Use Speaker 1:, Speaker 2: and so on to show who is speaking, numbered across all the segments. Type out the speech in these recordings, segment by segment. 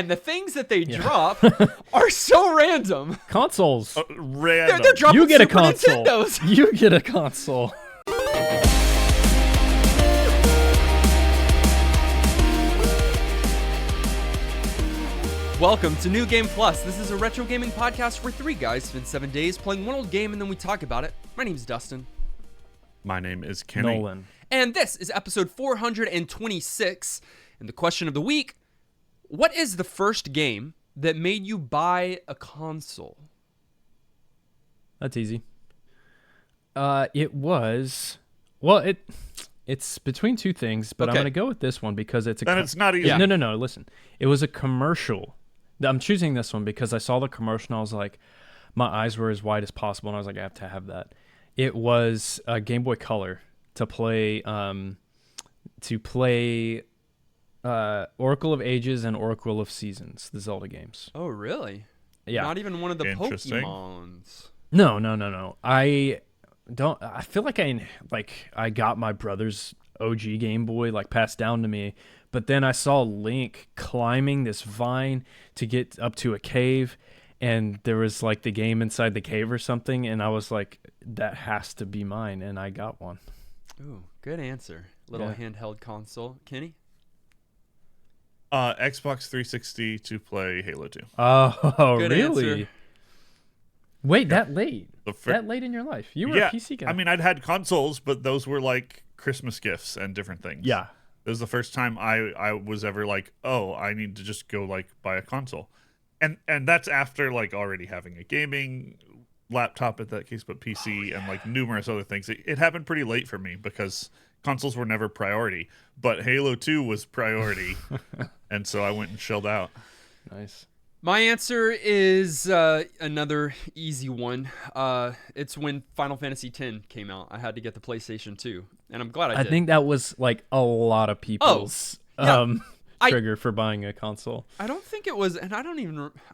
Speaker 1: and the things that they drop are so random.
Speaker 2: Consoles.
Speaker 3: Random.
Speaker 1: They're dropping
Speaker 2: You get a
Speaker 1: Super
Speaker 2: console.
Speaker 1: Nintendos.
Speaker 2: You get a console.
Speaker 1: Welcome to New Game Plus. This is a retro gaming podcast where three guys spend 7 days playing one old game and then we talk about it. My name's Dustin.
Speaker 3: My name is Kenny.
Speaker 2: Nolan.
Speaker 1: And this is episode 426. And the question of the week, what is the first game that made you buy a console?
Speaker 2: That's easy. It's between two things, but I'm going to go with this one because it's a...
Speaker 3: It's not easy.
Speaker 2: Yeah. No, listen. It was a commercial. I'm choosing this one because I saw the commercial and I was like, my eyes were as wide as possible and I was like, I have to have that. It was a Game Boy Color to play Oracle of Ages and Oracle of Seasons, the Zelda games.
Speaker 1: Oh, really?
Speaker 2: Yeah.
Speaker 1: Not even one of the
Speaker 3: Interesting.
Speaker 1: Pokemons.
Speaker 2: No. I feel like I got my brother's OG Game Boy passed down to me, but then I saw Link climbing this vine to get up to a cave, and there was the game inside the cave or something, and I was like, that has to be mine, and I got one.
Speaker 1: Ooh, good answer. Little handheld console. Kenny?
Speaker 3: Xbox 360 to play Halo 2.
Speaker 2: Oh,
Speaker 1: Good
Speaker 2: really?
Speaker 1: answer.
Speaker 2: Wait, that late?
Speaker 3: The
Speaker 2: That late in your life? You were a PC guy.
Speaker 3: I mean, I'd had consoles, but those were like Christmas gifts and different things.
Speaker 2: Yeah.
Speaker 3: It was the first time I was ever like, oh, I need to just go buy a console. And that's after already having a gaming laptop at that case, but PC and numerous other things. It happened pretty late for me because consoles were never priority, but Halo 2 was priority. And so I went and shelled out.
Speaker 2: Nice.
Speaker 1: My answer is another easy one. It's when Final Fantasy X came out. I had to get the PlayStation 2, and I'm glad I did.
Speaker 2: I think that was a lot of people's trigger for buying a console.
Speaker 1: I don't think it was, and I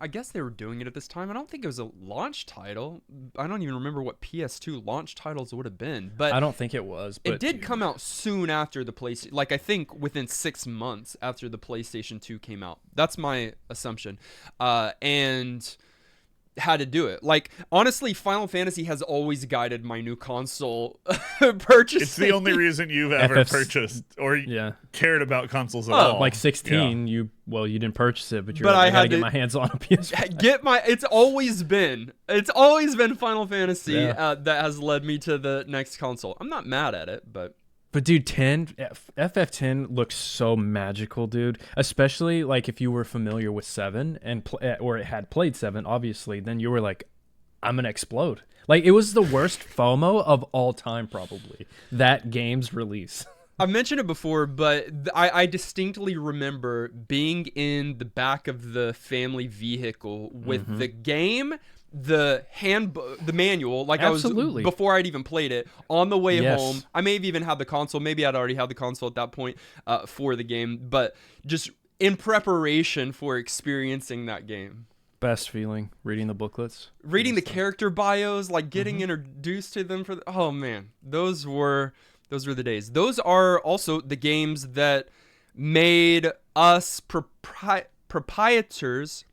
Speaker 1: guess they were doing it at this time. I don't think it was a launch title. I don't even remember what PS2 launch titles would have been. But
Speaker 2: I don't think it was. But
Speaker 1: it did come out soon after the PlayStation. I think within 6 months after the PlayStation 2 came out. That's my assumption. And had to do it. Honestly, Final Fantasy has always guided my new console purchasing.
Speaker 3: It's the only reason you've ever purchased or cared about consoles at all.
Speaker 2: 16, you didn't purchase it, but I had to get my hands on a PS5.
Speaker 1: It's always been Final Fantasy that has led me to the next console. I'm not mad at it, but
Speaker 2: dude, FF10 looks so magical, dude. Especially if you were familiar with 7 and or it had played 7, obviously, then you were like, I'm gonna explode. It was the worst FOMO of all time, probably, that game's release.
Speaker 1: I've mentioned it before, but I distinctly remember being in the back of the family vehicle with the game, the manual,
Speaker 2: Absolutely.
Speaker 1: I was before I'd even played it, on the way home. I may have even had the console. Maybe I'd already had the console at that point for the game, but just in preparation for experiencing that game.
Speaker 2: Best feeling, reading the booklets,
Speaker 1: reading the character bios, getting introduced to them oh man, those were the days. Those are also the games that made us proprietors.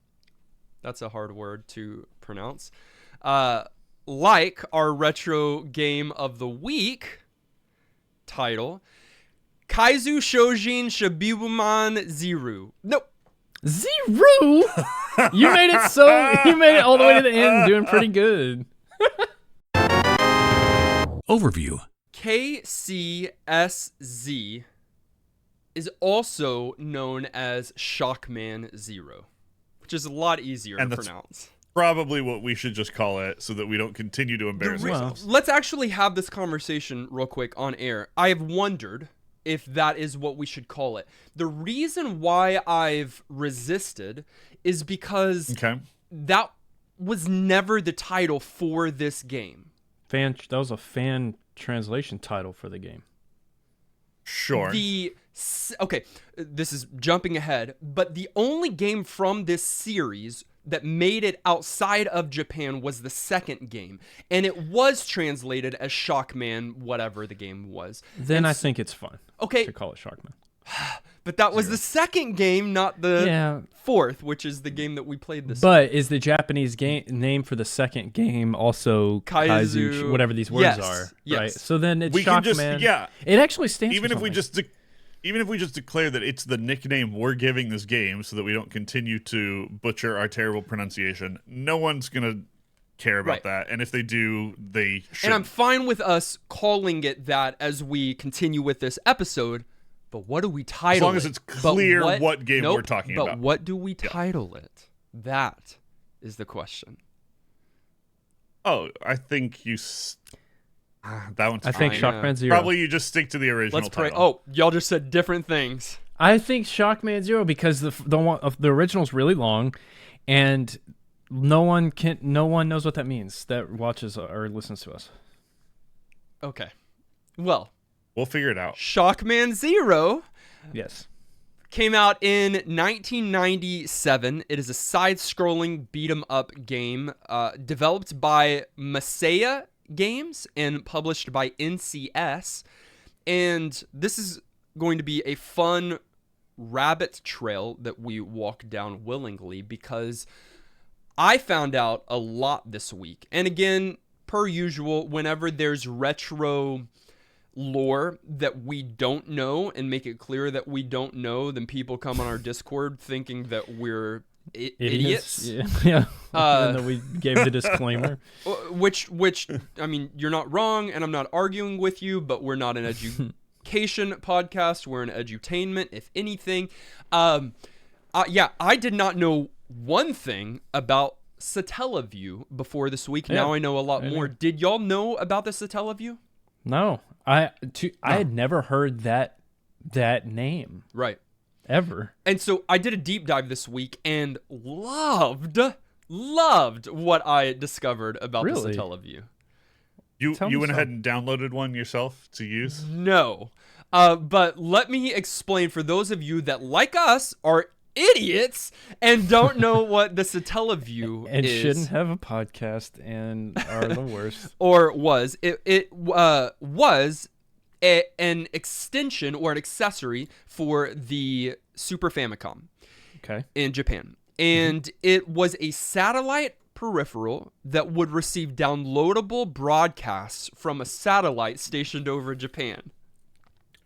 Speaker 1: That's a hard word to pronounce. Our retro game of the week title, Kaizou Choujin Schbibinman Zero. Nope.
Speaker 2: Zero? You made it all the way to the end, doing pretty good.
Speaker 4: Overview.
Speaker 1: KCSZ is also known as Shockman Zero, which is a lot easier to pronounce.
Speaker 3: Probably what we should just call it so that we don't continue to embarrass ourselves.
Speaker 1: Let's actually have this conversation real quick on air. I have wondered if that is what we should call it. The reason why I've resisted is because that was never the title for this game.
Speaker 2: That was a fan translation title for the game.
Speaker 3: Sure.
Speaker 1: Okay, this is jumping ahead, but the only game from this series that made it outside of Japan was the second game, and it was translated as Shockman, whatever the game was.
Speaker 2: Then I think it's fun.
Speaker 1: Okay,
Speaker 2: to call it Shockman.
Speaker 1: But that was the second game, not the
Speaker 2: Yeah.
Speaker 1: fourth, which is the game that we played this.
Speaker 2: But is the Japanese game name for the second game also
Speaker 1: Kaizou,
Speaker 2: whatever these words
Speaker 1: yes,
Speaker 2: are?
Speaker 1: yes.
Speaker 2: Right. So then it's
Speaker 3: We can just
Speaker 2: Shockman. It actually stands
Speaker 3: even
Speaker 2: for
Speaker 3: if we
Speaker 2: something.
Speaker 3: even if we just declare that it's the nickname we're giving this game so that we don't continue to butcher our terrible pronunciation, no one's gonna care about
Speaker 1: Right.
Speaker 3: that, and if they do, they should.
Speaker 1: And I'm fine with us calling it that as we continue with this episode. But what do we title it?
Speaker 3: As long as it's clear
Speaker 1: But
Speaker 3: what game we're talking
Speaker 1: but
Speaker 3: about.
Speaker 1: But what do we title it? That is the question.
Speaker 3: Oh, I think that one's
Speaker 2: I think
Speaker 1: fine.
Speaker 2: Shockman Zero.
Speaker 3: Probably you just stick to the original
Speaker 1: Let's pray.
Speaker 3: title.
Speaker 1: Oh, y'all just said different things.
Speaker 2: I think Shockman Zero because the original's really long, and no one knows what that means that watches or listens to us.
Speaker 1: Okay. Well,
Speaker 3: We'll figure it out.
Speaker 1: Shockman Zero
Speaker 2: Yes.
Speaker 1: came out in 1997. It is a side-scrolling beat-em-up game developed by Masaya Games and published by NCS. And this is going to be a fun rabbit trail that we walk down willingly because I found out a lot this week. And again, per usual, whenever there's retro lore that we don't know and make it clear that we don't know, then people come on our Discord thinking that we're idiots.
Speaker 2: Yeah. And then we gave the disclaimer.
Speaker 1: Which I mean, you're not wrong, and I'm not arguing with you, but we're not an education podcast. We're an edutainment, if anything. Yeah, I did not know one thing about Satellaview before this week.
Speaker 2: Yeah,
Speaker 1: Now I know a lot more.
Speaker 2: know.
Speaker 1: Did y'all know about the Satellaview?
Speaker 2: No, I had never heard that name
Speaker 1: Right.
Speaker 2: ever.
Speaker 1: And so I did a deep dive this week and loved what I discovered about
Speaker 2: Really?
Speaker 1: the Satellaview.
Speaker 3: You
Speaker 2: Tell me
Speaker 3: went
Speaker 2: some.
Speaker 3: ahead and downloaded one yourself to use?
Speaker 1: No. But let me explain for those of you that, like us, are idiots and don't know what the Satellaview
Speaker 2: And
Speaker 1: is.
Speaker 2: shouldn't have a podcast and are the worst.
Speaker 1: Or was. It was an extension or an accessory for the Super Famicom
Speaker 2: Okay.
Speaker 1: in Japan. And it was a satellite peripheral that would receive downloadable broadcasts from a satellite stationed over Japan.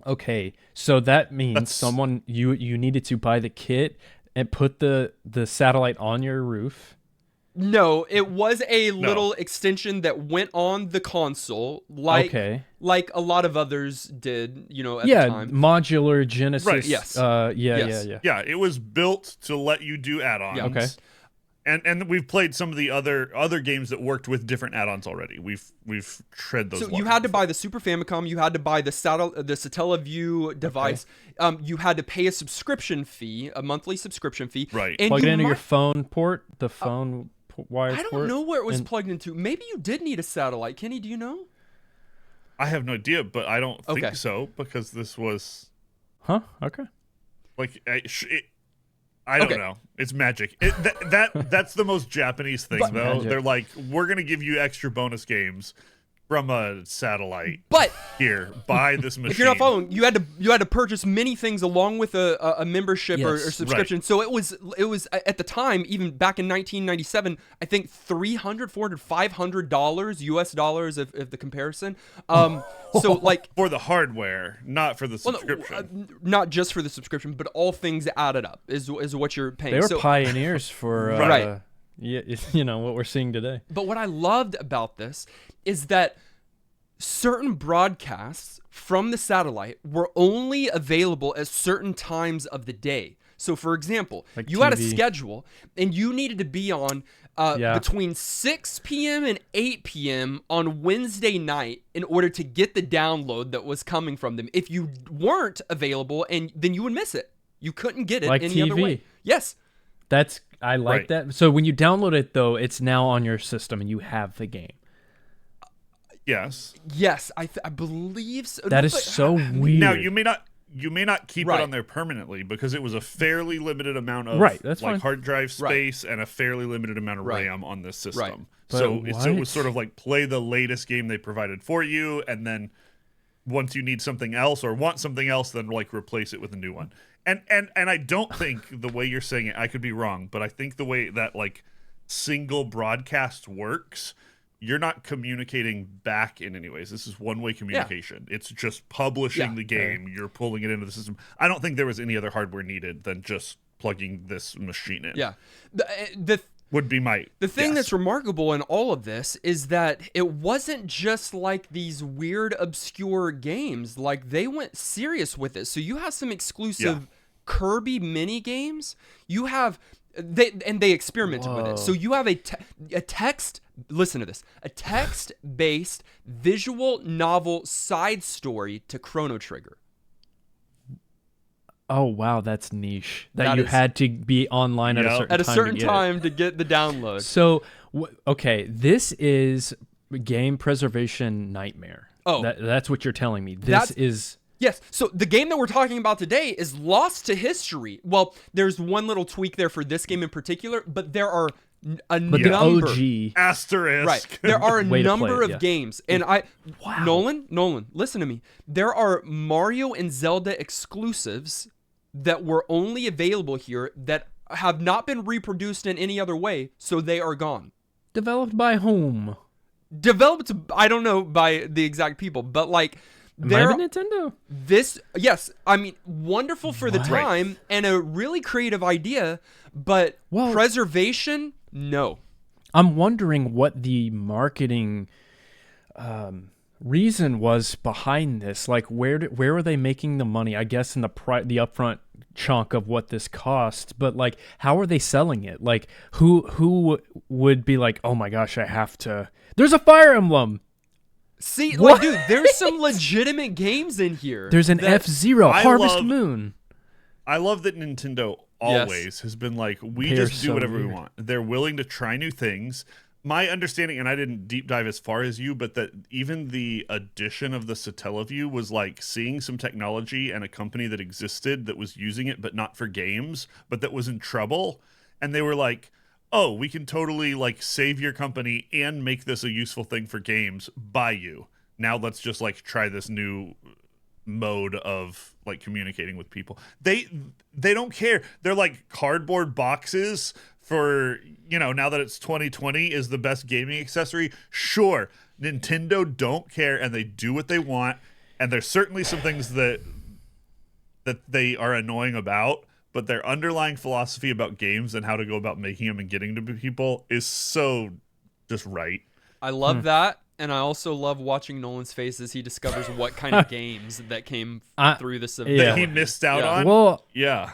Speaker 2: Okay, so that means
Speaker 3: That's-
Speaker 2: someone you needed to buy the kit and put the satellite on your roof.
Speaker 1: No, it was a little extension that went on the console, like
Speaker 2: Okay.
Speaker 1: like a lot of others did, at the
Speaker 2: Yeah,
Speaker 1: time.
Speaker 2: modular Genesis.
Speaker 3: Right,
Speaker 1: yes.
Speaker 2: Yeah.
Speaker 3: Yeah, it was built to let you do add-ons.
Speaker 1: Yeah.
Speaker 2: Okay.
Speaker 3: And we've played some of the other games that worked with different add-ons already. We've tread those.
Speaker 1: So you
Speaker 3: waters
Speaker 1: had to
Speaker 3: before.
Speaker 1: buy the Super Famicom, you had to buy the Satellaview device. You had to pay a subscription fee, a monthly subscription fee.
Speaker 3: Right.
Speaker 1: And
Speaker 2: Plug it
Speaker 1: you
Speaker 2: into your
Speaker 1: might-
Speaker 2: phone port, the phone wire
Speaker 1: I
Speaker 2: port.
Speaker 1: don't know where it was
Speaker 2: and-
Speaker 1: plugged into. Maybe you did need a satellite. Kenny, do you know?
Speaker 3: I have no idea, but I don't think
Speaker 1: Okay.
Speaker 3: so because this was
Speaker 2: Huh? Okay.
Speaker 3: like I don't
Speaker 1: Okay.
Speaker 3: know. It's magic. That's the most Japanese thing,
Speaker 1: But-
Speaker 3: though.
Speaker 2: Magic.
Speaker 3: They're like, we're gonna give you extra bonus games from a satellite.
Speaker 1: But
Speaker 3: Here, buy this machine.
Speaker 1: if you're not following, you had to purchase many things along with a membership or
Speaker 2: Yes.
Speaker 1: subscription.
Speaker 3: Right.
Speaker 1: So it was at the time, even back in 1997, I think $300, $400, $500 US dollars if the comparison. So like.
Speaker 3: for the hardware, not for the
Speaker 1: Well, no,
Speaker 3: subscription.
Speaker 1: not just for the subscription, but all things added up is what you're paying.
Speaker 2: They were
Speaker 1: So,
Speaker 2: pioneers for
Speaker 1: Right.
Speaker 2: what we're seeing today.
Speaker 1: but what I loved about this is that certain broadcasts from the satellite were only available at certain times of the day. So, for example,
Speaker 2: Like
Speaker 1: you had a
Speaker 2: TV.
Speaker 1: schedule and you needed to be on
Speaker 2: Yeah.
Speaker 1: between 6 p.m. and 8 p.m. on Wednesday night in order to get the download that was coming from them. If you weren't available, and then you would miss it. You couldn't get it
Speaker 2: Like
Speaker 1: any other
Speaker 2: TV.
Speaker 1: way. Yes.
Speaker 2: I like
Speaker 3: Right.
Speaker 2: that. So when you download it though, it's now on your system and you have the game.
Speaker 3: Yes.
Speaker 1: Yes, I believe so.
Speaker 2: That is
Speaker 1: But-
Speaker 2: so weird.
Speaker 3: Now you may not keep
Speaker 1: Right.
Speaker 3: it on there permanently because it was a fairly limited amount of
Speaker 2: Right, that's
Speaker 3: like
Speaker 2: fine.
Speaker 3: hard drive
Speaker 1: Right.
Speaker 3: space and a fairly limited amount of
Speaker 1: Right.
Speaker 3: RAM on this system.
Speaker 1: Right.
Speaker 3: So
Speaker 2: But
Speaker 3: it
Speaker 2: what?
Speaker 3: was sort of like play the latest game they provided for you, and then once you need something else or want something else, then like replace it with a new one. And I don't think the way you're saying it, I could be wrong, but I think the way that like single broadcast works, you're not communicating back in any ways. This is one-way communication. It's just publishing the game. You're pulling it into the system. I don't think there was any other hardware needed than just plugging this machine in.
Speaker 1: Yeah. The
Speaker 3: would be my
Speaker 1: thing
Speaker 3: guess.
Speaker 1: that's remarkable in all of this is that it wasn't just like these weird, obscure games. Like, they went serious with it. So you have some exclusive Kirby mini games. You have they experimented with it. So you have a text. Listen to this: a text-based visual novel side story to Chrono Trigger.
Speaker 2: Oh wow, that's niche. That you
Speaker 1: is-
Speaker 2: had to be online at a certain time.
Speaker 1: At a certain
Speaker 2: to get
Speaker 1: time to get the download.
Speaker 2: So okay, this is game preservation nightmare.
Speaker 1: Oh.
Speaker 2: That's what you're telling me. This
Speaker 1: That's-
Speaker 2: is
Speaker 1: Yes, so the game that we're talking about today is lost to history. Well, there's one little tweak there for this game in particular, but there are a
Speaker 2: but
Speaker 1: number.
Speaker 2: the OG.
Speaker 3: Asterisk.
Speaker 1: Right. There are a
Speaker 2: Way to play
Speaker 1: number
Speaker 2: it,
Speaker 1: of
Speaker 2: yeah.
Speaker 1: games. And Nolan, listen to me. There are Mario and Zelda exclusives that were only available here that have not been reproduced in any other way, so they are gone.
Speaker 2: Developed by whom?
Speaker 1: Developed, I don't know by the exact people, but like
Speaker 2: Might have been Nintendo.
Speaker 1: Yes, I mean, wonderful for the time and a really creative idea, but preservation, no.
Speaker 2: I'm wondering what the marketing reason was behind this. Like, where are they making the money? I guess in the upfront chunk of what this costs, but like, how are they selling it? Like, who would be like, oh my gosh, I have to. There's a Fire Emblem.
Speaker 1: See, like, dude, there's some legitimate games in here.
Speaker 2: There's an F-Zero, Harvest
Speaker 3: love-
Speaker 2: Moon.
Speaker 3: I love that Nintendo always has been like, we
Speaker 2: They're
Speaker 3: just do
Speaker 2: so
Speaker 3: whatever we
Speaker 2: weird.
Speaker 3: want. They're willing to try new things. My understanding, and I didn't deep dive as far as you, but that even the addition of the Satellaview was like seeing some technology and a company that existed that was using it, but not for games, but that was in trouble. And they were like, oh, we can totally like save your company and make this a useful thing for games by you. Now let's just like try this new mode of like communicating with people. They don't care. They're like cardboard boxes for, now that it's 2020 is the best gaming accessory. Sure, Nintendo don't care and they do what they want. And there's certainly some things that they are annoying about, but their underlying philosophy about games and how to go about making them and getting to people is so just right.
Speaker 1: I love that, and I also love watching Nolan's face as he discovers what kind of games that came through this event.
Speaker 3: That he missed out on.
Speaker 2: Well,
Speaker 3: yeah.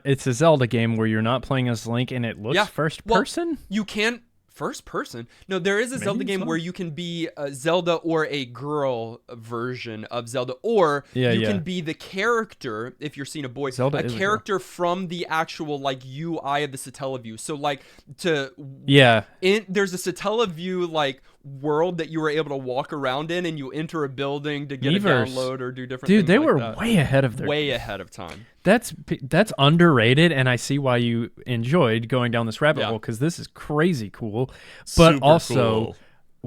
Speaker 2: It's a Zelda game where you're not playing as Link and it looks first person.
Speaker 1: You can first person. No, there is a Zelda game where you can be a Zelda or a girl version of Zelda, or you can be the character if you're seeing a boy,
Speaker 2: Zelda
Speaker 1: a
Speaker 2: is a
Speaker 1: character from the actual like UI of the Satellaview. So like there's a Satellaview like world that you were able to walk around in, and you enter a building to get a download or do different things.
Speaker 2: Dude, they
Speaker 1: like
Speaker 2: were
Speaker 1: that.
Speaker 2: way ahead of their
Speaker 1: ahead of time.
Speaker 2: That's underrated, and I see why you enjoyed going down this rabbit hole, because this is crazy cool, but
Speaker 3: Super
Speaker 2: also
Speaker 3: cool.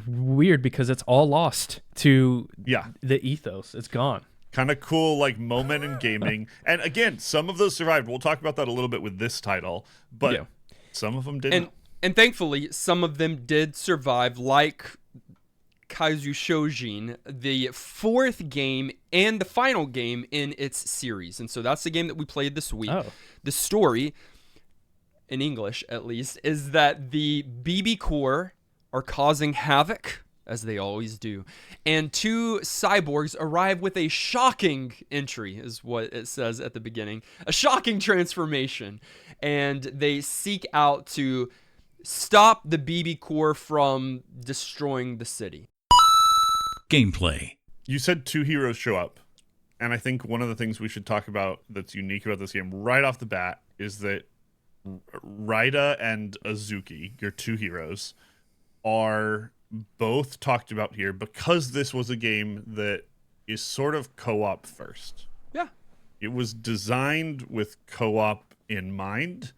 Speaker 2: weird because it's all lost to
Speaker 3: Yeah.
Speaker 2: the ethos. It's gone.
Speaker 3: Kind of cool like moment in gaming. And again, some of those survived. We'll talk about that a little bit with this title, but some of them didn't.
Speaker 1: And thankfully, some of them did survive, like Kaizou Choujin, the fourth game and the final game in its series. And so that's the game that we played this week.
Speaker 2: Oh.
Speaker 1: The story, in English at least, is that the BB Core are causing havoc, as they always do. And two cyborgs arrive with a shocking entry, is what it says at the beginning. A shocking transformation. And they seek out to stop the BB Core from destroying the city.
Speaker 4: Gameplay.
Speaker 3: You said two heroes show up. And I think one of the things we should talk about that's unique about this game right off the bat is that Raida and Azuki, your two heroes, are both talked about here because this was a game that is sort of co-op first.
Speaker 1: Yeah.
Speaker 3: It was designed with co-op in mind,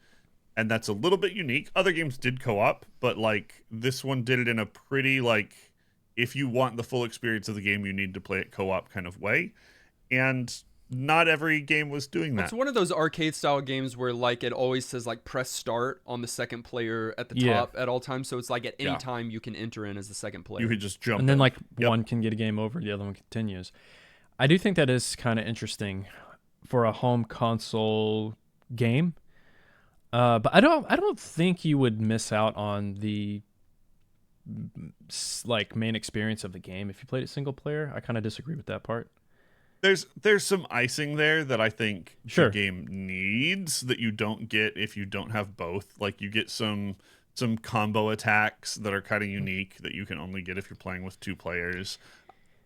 Speaker 3: and that's a little bit unique. Other games did co-op, but like this one did it in a pretty like, if you want the full experience of the game, you need to play it co-op kind of way. And not every game was doing that.
Speaker 1: It's one of those arcade style games where like it always says like press start on the second player at the top at all times. So it's like at any time you can enter in as the second player.
Speaker 3: You could just jump
Speaker 2: and then
Speaker 3: in.
Speaker 2: like one can get a game over, the other one continues. I do think that is kind of interesting for a home console game. But I don't think you would miss out on the like main experience of the game if you played it single player. I kind of disagree with that part.
Speaker 3: There's some icing there that I think
Speaker 2: Sure.
Speaker 3: the game needs that you don't get if you don't have both. Like you get some combo attacks that are kind of unique that you can only get if you're playing with 2 players.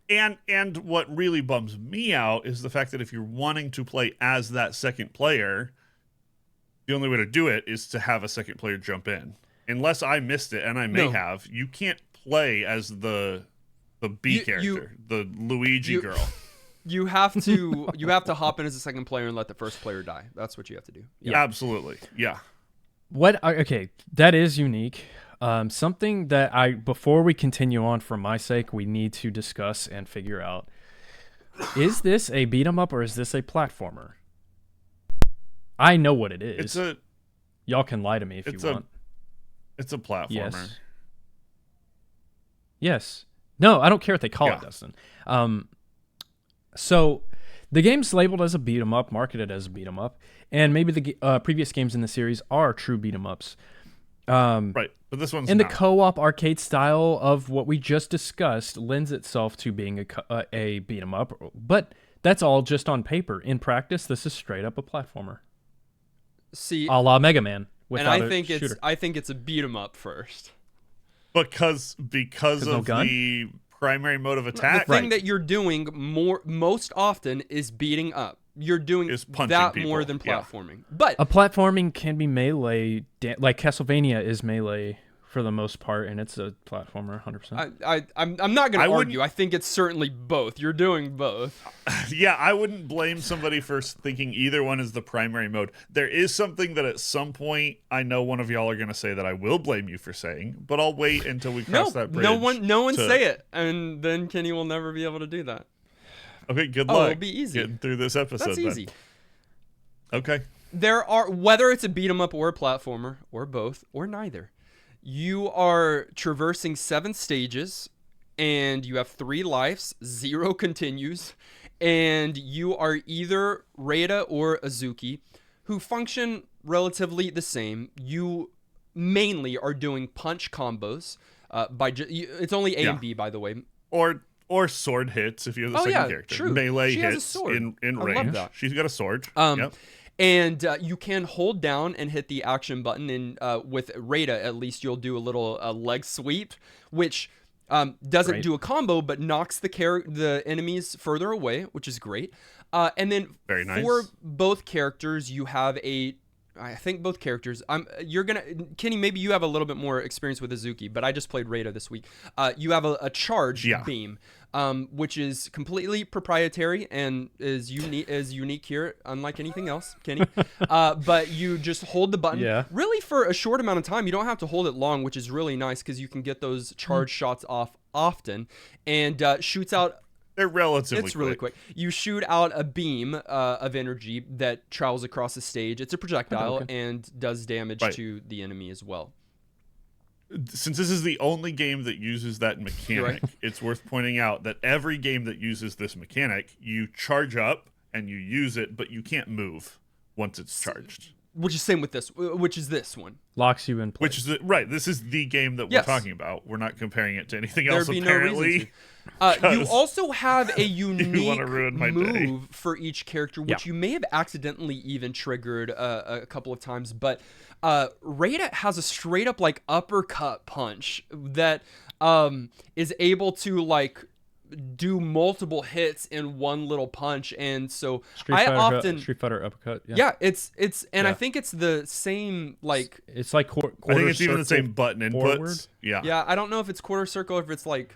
Speaker 3: And what really bums me out is the fact that if you're wanting to play as that second player, the only way to do it is to have a second player jump in. Unless I missed it, and I may have, you can't play as the B character, the Luigi girl.
Speaker 1: You have to hop in as a second player and let the first player die. That's what you have to do.
Speaker 3: Yeah. Absolutely. Yeah.
Speaker 2: Okay, that is unique. Something that before we continue on, for my sake, we need to discuss and figure out: is this a beat 'em up or is this a platformer? I know what it is. Y'all can lie to me if you want.
Speaker 3: It's a platformer.
Speaker 2: Yes. No, I don't care what they call it, Dustin. So the game's labeled as a beat 'em up, marketed as a beat 'em up, and maybe the previous games in the series are true beat 'em ups.
Speaker 3: Right, but this one's
Speaker 2: and
Speaker 3: not.
Speaker 2: The co-op arcade style of what we just discussed lends itself to being a beat 'em up, but that's all just on paper. In practice, this is straight up a platformer.
Speaker 1: See,
Speaker 2: a la Mega Man.
Speaker 1: And I think it's a beat 'em up first.
Speaker 3: Because of the primary mode of attack.
Speaker 1: The thing that you're doing most often is beating up. You're doing that
Speaker 3: people.
Speaker 1: more than platforming. But
Speaker 2: a platforming can be melee, like Castlevania is melee for the most part, and it's a platformer 100%.
Speaker 1: I'm not going to argue. I think it's certainly both. You're doing both.
Speaker 3: Yeah, I wouldn't blame somebody for thinking either one is the primary mode. There is something that at some point I know one of y'all are going to say that I will blame you for saying, but I'll wait until we cross that bridge.
Speaker 1: No one say it, and then Kenny will never be able to do that.
Speaker 3: Okay, good luck.
Speaker 1: It'll be easy.
Speaker 3: Getting through this episode.
Speaker 1: That's easy.
Speaker 3: Then. Okay.
Speaker 1: There are, whether it's a beat 'em up or a platformer, or both, or neither, you are traversing 7 stages, and you have 3 lives, 0 continues, and you are either Reida or Azuki, who function relatively the same. You mainly are doing punch combos. It's only A and B, by the way.
Speaker 3: Or sword hits if you're the second character.
Speaker 1: True.
Speaker 3: Melee
Speaker 1: she
Speaker 3: hits
Speaker 1: has a sword.
Speaker 3: in
Speaker 1: I
Speaker 3: range.
Speaker 1: love that.
Speaker 3: She's got a sword.
Speaker 1: Yep. And you can hold down and hit the action button, and with Reida, at least, you'll do a little leg sweep, which doesn't do a combo, but knocks the enemies further away, which is great. And then
Speaker 3: Very nice.
Speaker 1: For both characters, you have I think both characters. Kenny, maybe you have a little bit more experience with Azuki, but I just played Reida this week. You have a charge beam, which is completely proprietary and is unique here, unlike anything else, Kenny. But you just hold the button, really for a short amount of time. You don't have to hold it long, which is really nice because you can get those charge shots off often, and shoots out.
Speaker 3: They're relatively
Speaker 1: It's really quick. You shoot out a beam of energy that travels across the stage. It's a projectile and does damage to the enemy as well.
Speaker 3: Since this is the only game that uses that mechanic, it's worth pointing out that every game that uses this mechanic, you charge up and you use it, but you can't move once it's charged.
Speaker 1: Which is same with this. Which is this one.
Speaker 2: Locks you in place.
Speaker 3: Which is this is the game that we're talking about. We're not comparing it to anything else.
Speaker 1: There'd be
Speaker 3: apparently.
Speaker 1: no reason to. You also have a unique move for each character, which you may have accidentally even triggered a couple of times. But Reida has a straight up like uppercut punch that is able to like do multiple hits in one little punch, and so Street
Speaker 2: Fighter uppercut.
Speaker 1: It's I think it's the same like
Speaker 2: it's like
Speaker 3: I think it's even the same button inputs. Yeah,
Speaker 1: I don't know if it's quarter circle or if it's like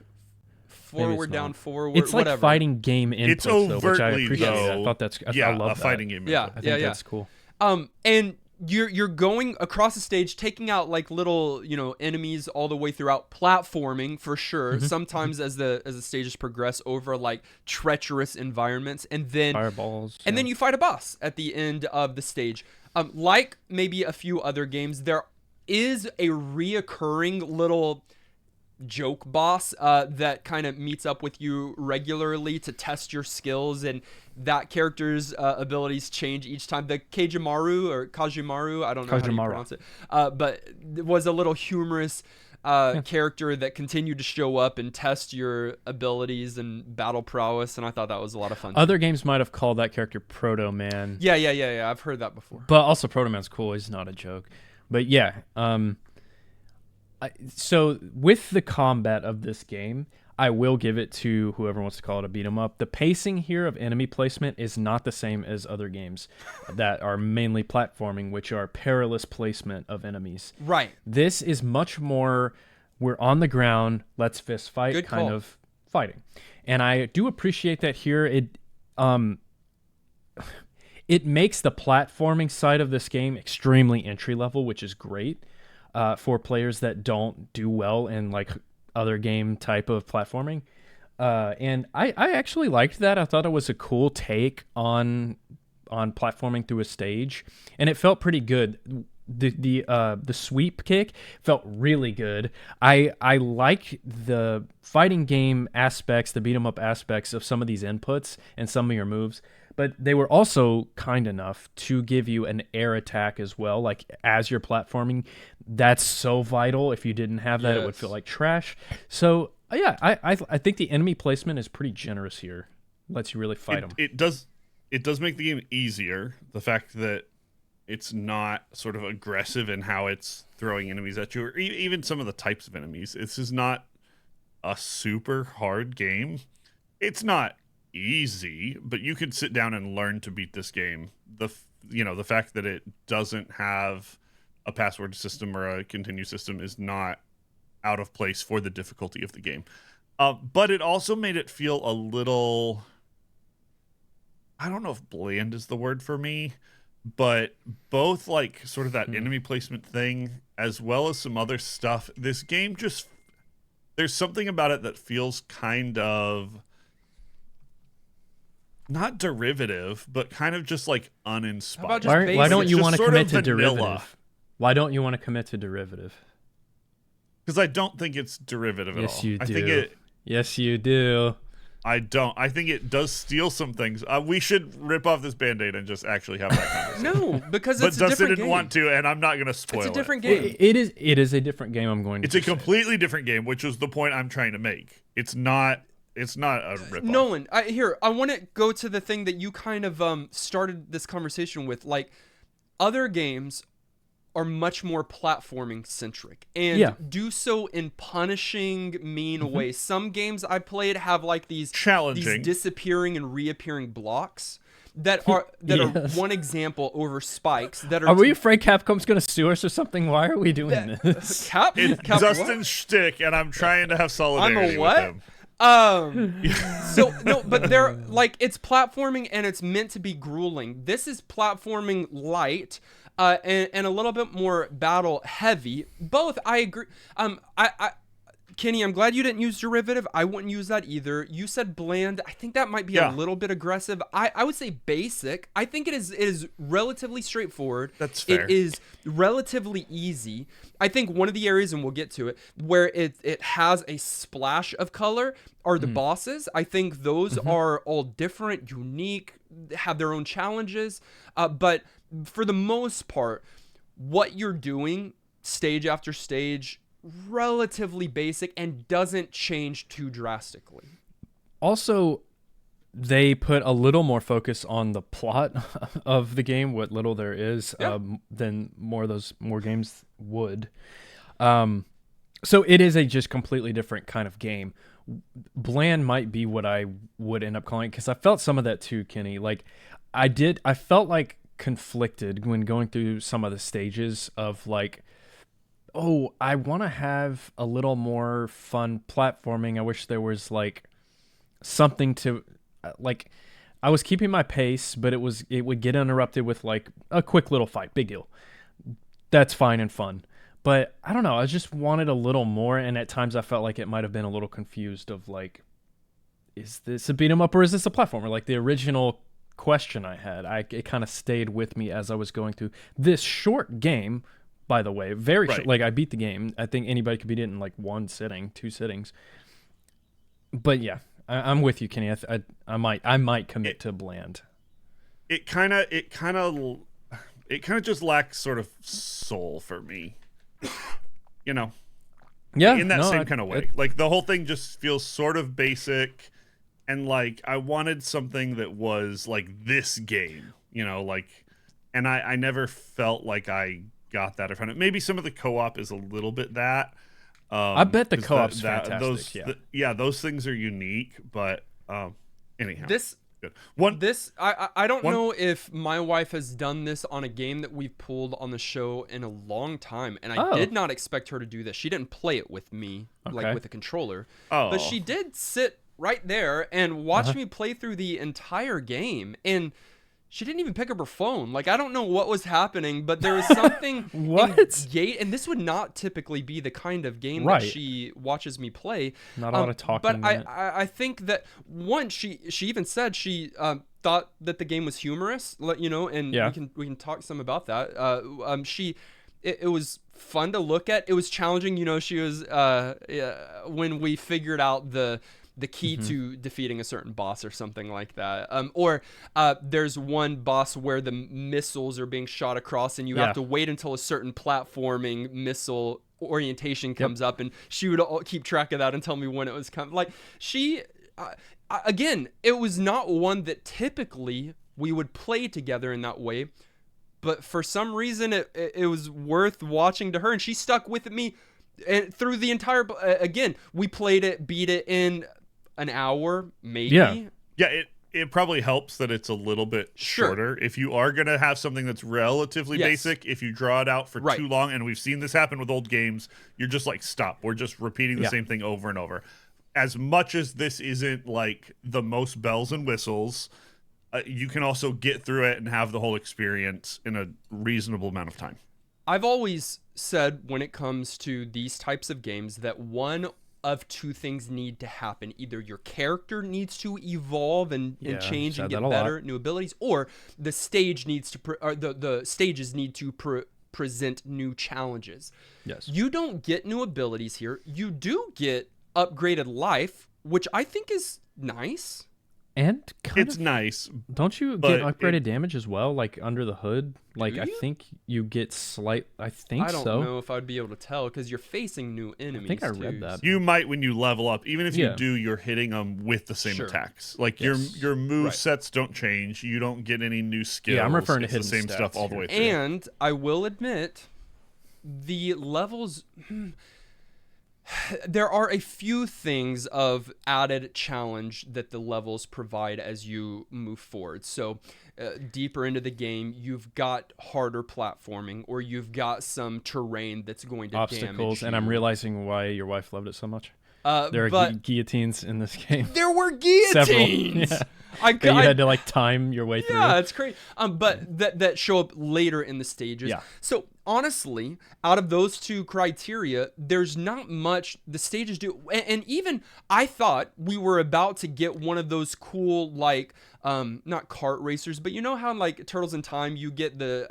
Speaker 1: forward, down, forward.
Speaker 2: It's like
Speaker 1: whatever.
Speaker 2: fighting game inputs,
Speaker 3: it's overtly
Speaker 2: though, which I appreciate.
Speaker 3: Though,
Speaker 2: I love that.
Speaker 3: a fighting game.
Speaker 2: I think that's cool.
Speaker 1: And you're going across the stage, taking out like little enemies all the way throughout, platforming for sure. Sometimes as the stages progress over like treacherous environments, and then
Speaker 2: Fireballs.
Speaker 1: and then you fight a boss at the end of the stage. Like maybe a few other games, there is a reoccurring little joke boss that kind of meets up with you regularly to test your skills, and that character's abilities change each time. The Kajimaru, I don't know how you pronounce it, but it was a little humorous character that continued to show up and test your abilities and battle prowess, and I thought that was a lot of fun.
Speaker 2: Other games might have called that character Proto Man.
Speaker 1: Yeah. I've heard that before.
Speaker 2: But also Proto Man's cool. He's not a joke. But yeah, so with the combat of this game, I will give it to whoever wants to call it a beat 'em up. The pacing here of enemy placement is not the same as other games that are mainly platforming, which are perilous placement of enemies.
Speaker 1: Right.
Speaker 2: This is much more, we're on the ground, let's fist fight.
Speaker 1: Good
Speaker 2: kind
Speaker 1: call.
Speaker 2: of fighting. And I do appreciate that here. It makes the platforming side of this game extremely entry level, which is great for players that don't do well in like other game type of platforming. And I actually liked that. I thought it was a cool take on platforming through a stage, and it felt pretty good. The sweep kick felt really good. I like the fighting game aspects, the beat 'em up aspects of some of these inputs and some of your moves, but they were also kind enough to give you an air attack as well. Like as you're platforming, that's so vital. If you didn't have that, it would feel like trash. So yeah, I think the enemy placement is pretty generous here. Lets you really fight them.
Speaker 3: It does make the game easier. The fact that it's not sort of aggressive in how it's throwing enemies at you, or even some of the types of enemies. This is not a super hard game. It's not easy, but you can sit down and learn to beat this game. The fact that it doesn't have a password system or a continue system is not out of place for the difficulty of the game. But it also made it feel a little, I don't know if bland is the word for me, but both like sort of that enemy placement thing as well as some other stuff. This game just, there's something about it that feels kind of not derivative, but kind of just like uninspired.
Speaker 1: How about just
Speaker 2: Why don't you
Speaker 3: It's
Speaker 2: want to
Speaker 3: just
Speaker 2: commit
Speaker 3: sort
Speaker 2: to
Speaker 3: of vanilla.
Speaker 2: derivative? Why don't you want to commit to derivative?
Speaker 3: Because I don't think it's derivative at all.
Speaker 2: Yes, you do.
Speaker 3: I think
Speaker 2: Yes, you do.
Speaker 3: I don't. I think it does steal some things. We should rip off this Band-Aid and just actually have that conversation.
Speaker 1: No, because
Speaker 3: But
Speaker 1: it's a
Speaker 3: Dustin
Speaker 1: different
Speaker 3: didn't
Speaker 1: game.
Speaker 3: want to, and I'm not going to spoil it.
Speaker 1: It's a different game.
Speaker 2: It is a different game. I'm going to.
Speaker 3: It's a
Speaker 2: say.
Speaker 3: completely different game, which is the point I'm trying to make. It's not a rip-off.
Speaker 1: Nolan, I want to go to the thing that you kind of started this conversation with. Like, other games are much more platforming centric and do so in punishing, mean ways. Some games I played have like these
Speaker 3: Challenging.
Speaker 1: these disappearing and reappearing blocks that are
Speaker 2: Yes.
Speaker 1: one example over spikes that are.
Speaker 2: Are we afraid Capcom's going to sue us or something? Why are we doing this?
Speaker 1: Cap?
Speaker 3: It's
Speaker 1: Cap
Speaker 3: Dustin's shtick, and I'm trying to have solidarity
Speaker 1: what?
Speaker 3: with him.
Speaker 1: So no, but they're like, it's platforming and it's meant to be grueling. This is platforming light, and a little bit more battle heavy. Both, I agree. Kenny, I'm glad you didn't use derivative. I wouldn't use that either. You said bland. I think that might be a little bit aggressive. I would say basic. I think it is relatively straightforward.
Speaker 3: That's fair.
Speaker 1: It is relatively easy. I think one of the areas, and we'll get to it, where it has a splash of color are the bosses. I think those are all different, unique, have their own challenges. But for the most part, what you're doing stage after stage, relatively basic and doesn't change too drastically.
Speaker 2: Also, they put a little more focus on the plot of the game, what little there is, than more games would. So it is a just completely different kind of game. Bland might be what I would end up calling it, because I felt some of that too, Kenny. Like I felt like conflicted when going through some of the stages of like, oh, I want to have a little more fun platforming. I wish there was like something to, like, I was keeping my pace, but it would get interrupted with like a quick little fight, big deal. that's fine and fun. But I don't know. I just wanted a little more, and at times I felt like it might have been a little confused of like, is this a beat 'em up or is this a platformer? Like the original question I had, it kind of stayed with me as I was going through this short game. By the way, very short. Like I beat the game. I think anybody could beat it in like 1 sitting, 2 sittings. But yeah, I'm with you, Kenny. I might commit to bland.
Speaker 3: It kind of just lacks sort of soul for me.
Speaker 2: Yeah,
Speaker 3: in that same kind of way. Like the whole thing just feels sort of basic, and like I wanted something that was like this game, and I never felt like I got that in front of it. Maybe some of the co-op is a little bit that.
Speaker 2: I bet the co-op's fantastic.
Speaker 3: Those things are unique, but anyhow.
Speaker 1: Good. I don't know if my wife has done this on a game that we've pulled on the show in a long time, and I did not expect her to do this. She didn't play it with me, like with a controller, but she did sit right there and watch me play through the entire game, and she didn't even pick up her phone. Like, I don't know what was happening, but there was something and this would not typically be the kind of game that she watches me play.
Speaker 2: Not a lot of talking.
Speaker 1: But I think that once she even said she thought that the game was humorous, and we can talk some about that. It was fun to look at. It was challenging. She was when we figured out the key to defeating a certain boss or something like that. Or there's one boss where the missiles are being shot across and you have to wait until a certain platforming missile orientation comes up, and she would keep track of that and tell me when it was coming. Like again, it was not one that typically we would play together in that way, but for some reason it was worth watching to her, and she stuck with me and through the entire, again, we played it, beat it in an hour, maybe.
Speaker 3: Yeah, it probably helps that it's a little bit shorter. If you are going to have something that's relatively basic, if you draw it out for too long, and we've seen this happen with old games, you're just like, stop. We're just repeating the same thing over and over. As much as this isn't like the most bells and whistles, you can also get through it and have the whole experience in a reasonable amount of time.
Speaker 1: I've always said when it comes to these types of games that one of two things need to happen. Either your character needs to evolve and change and get better, new abilities, or the stage needs to the stages need to present new challenges.
Speaker 2: Yes.
Speaker 1: You don't get new abilities here. You do get upgraded life, which I think is nice.
Speaker 2: And
Speaker 3: it's nice.
Speaker 2: Don't you get upgraded damage as well, like under the hood? Like I think you get I
Speaker 1: don't know if I'd be able to tell because you're facing new enemies.
Speaker 2: I think I read that.
Speaker 3: You might when you level up. Even if you do, you're hitting them with the same attacks. Like your move sets don't change. You don't get any new skills.
Speaker 2: Yeah, I'm referring to
Speaker 3: the same stuff all the way through.
Speaker 1: And I will admit, the levels. There are a few things of added challenge that the levels provide as you move forward. So deeper into the game, you've got harder platforming, or you've got some terrain that's going to
Speaker 2: obstacles.
Speaker 1: Damage you.
Speaker 2: And I'm realizing why your wife loved it so much. There are guillotines in this game.
Speaker 1: There were guillotines.
Speaker 2: Several. You had to like time your way through.
Speaker 1: Yeah, it's crazy. But that show up later in the stages.
Speaker 2: Yeah.
Speaker 1: So honestly, out of those two criteria, there's not much the stages do. And even I thought we were about to get one of those cool like not kart racers, but you know how in like Turtles in Time you get the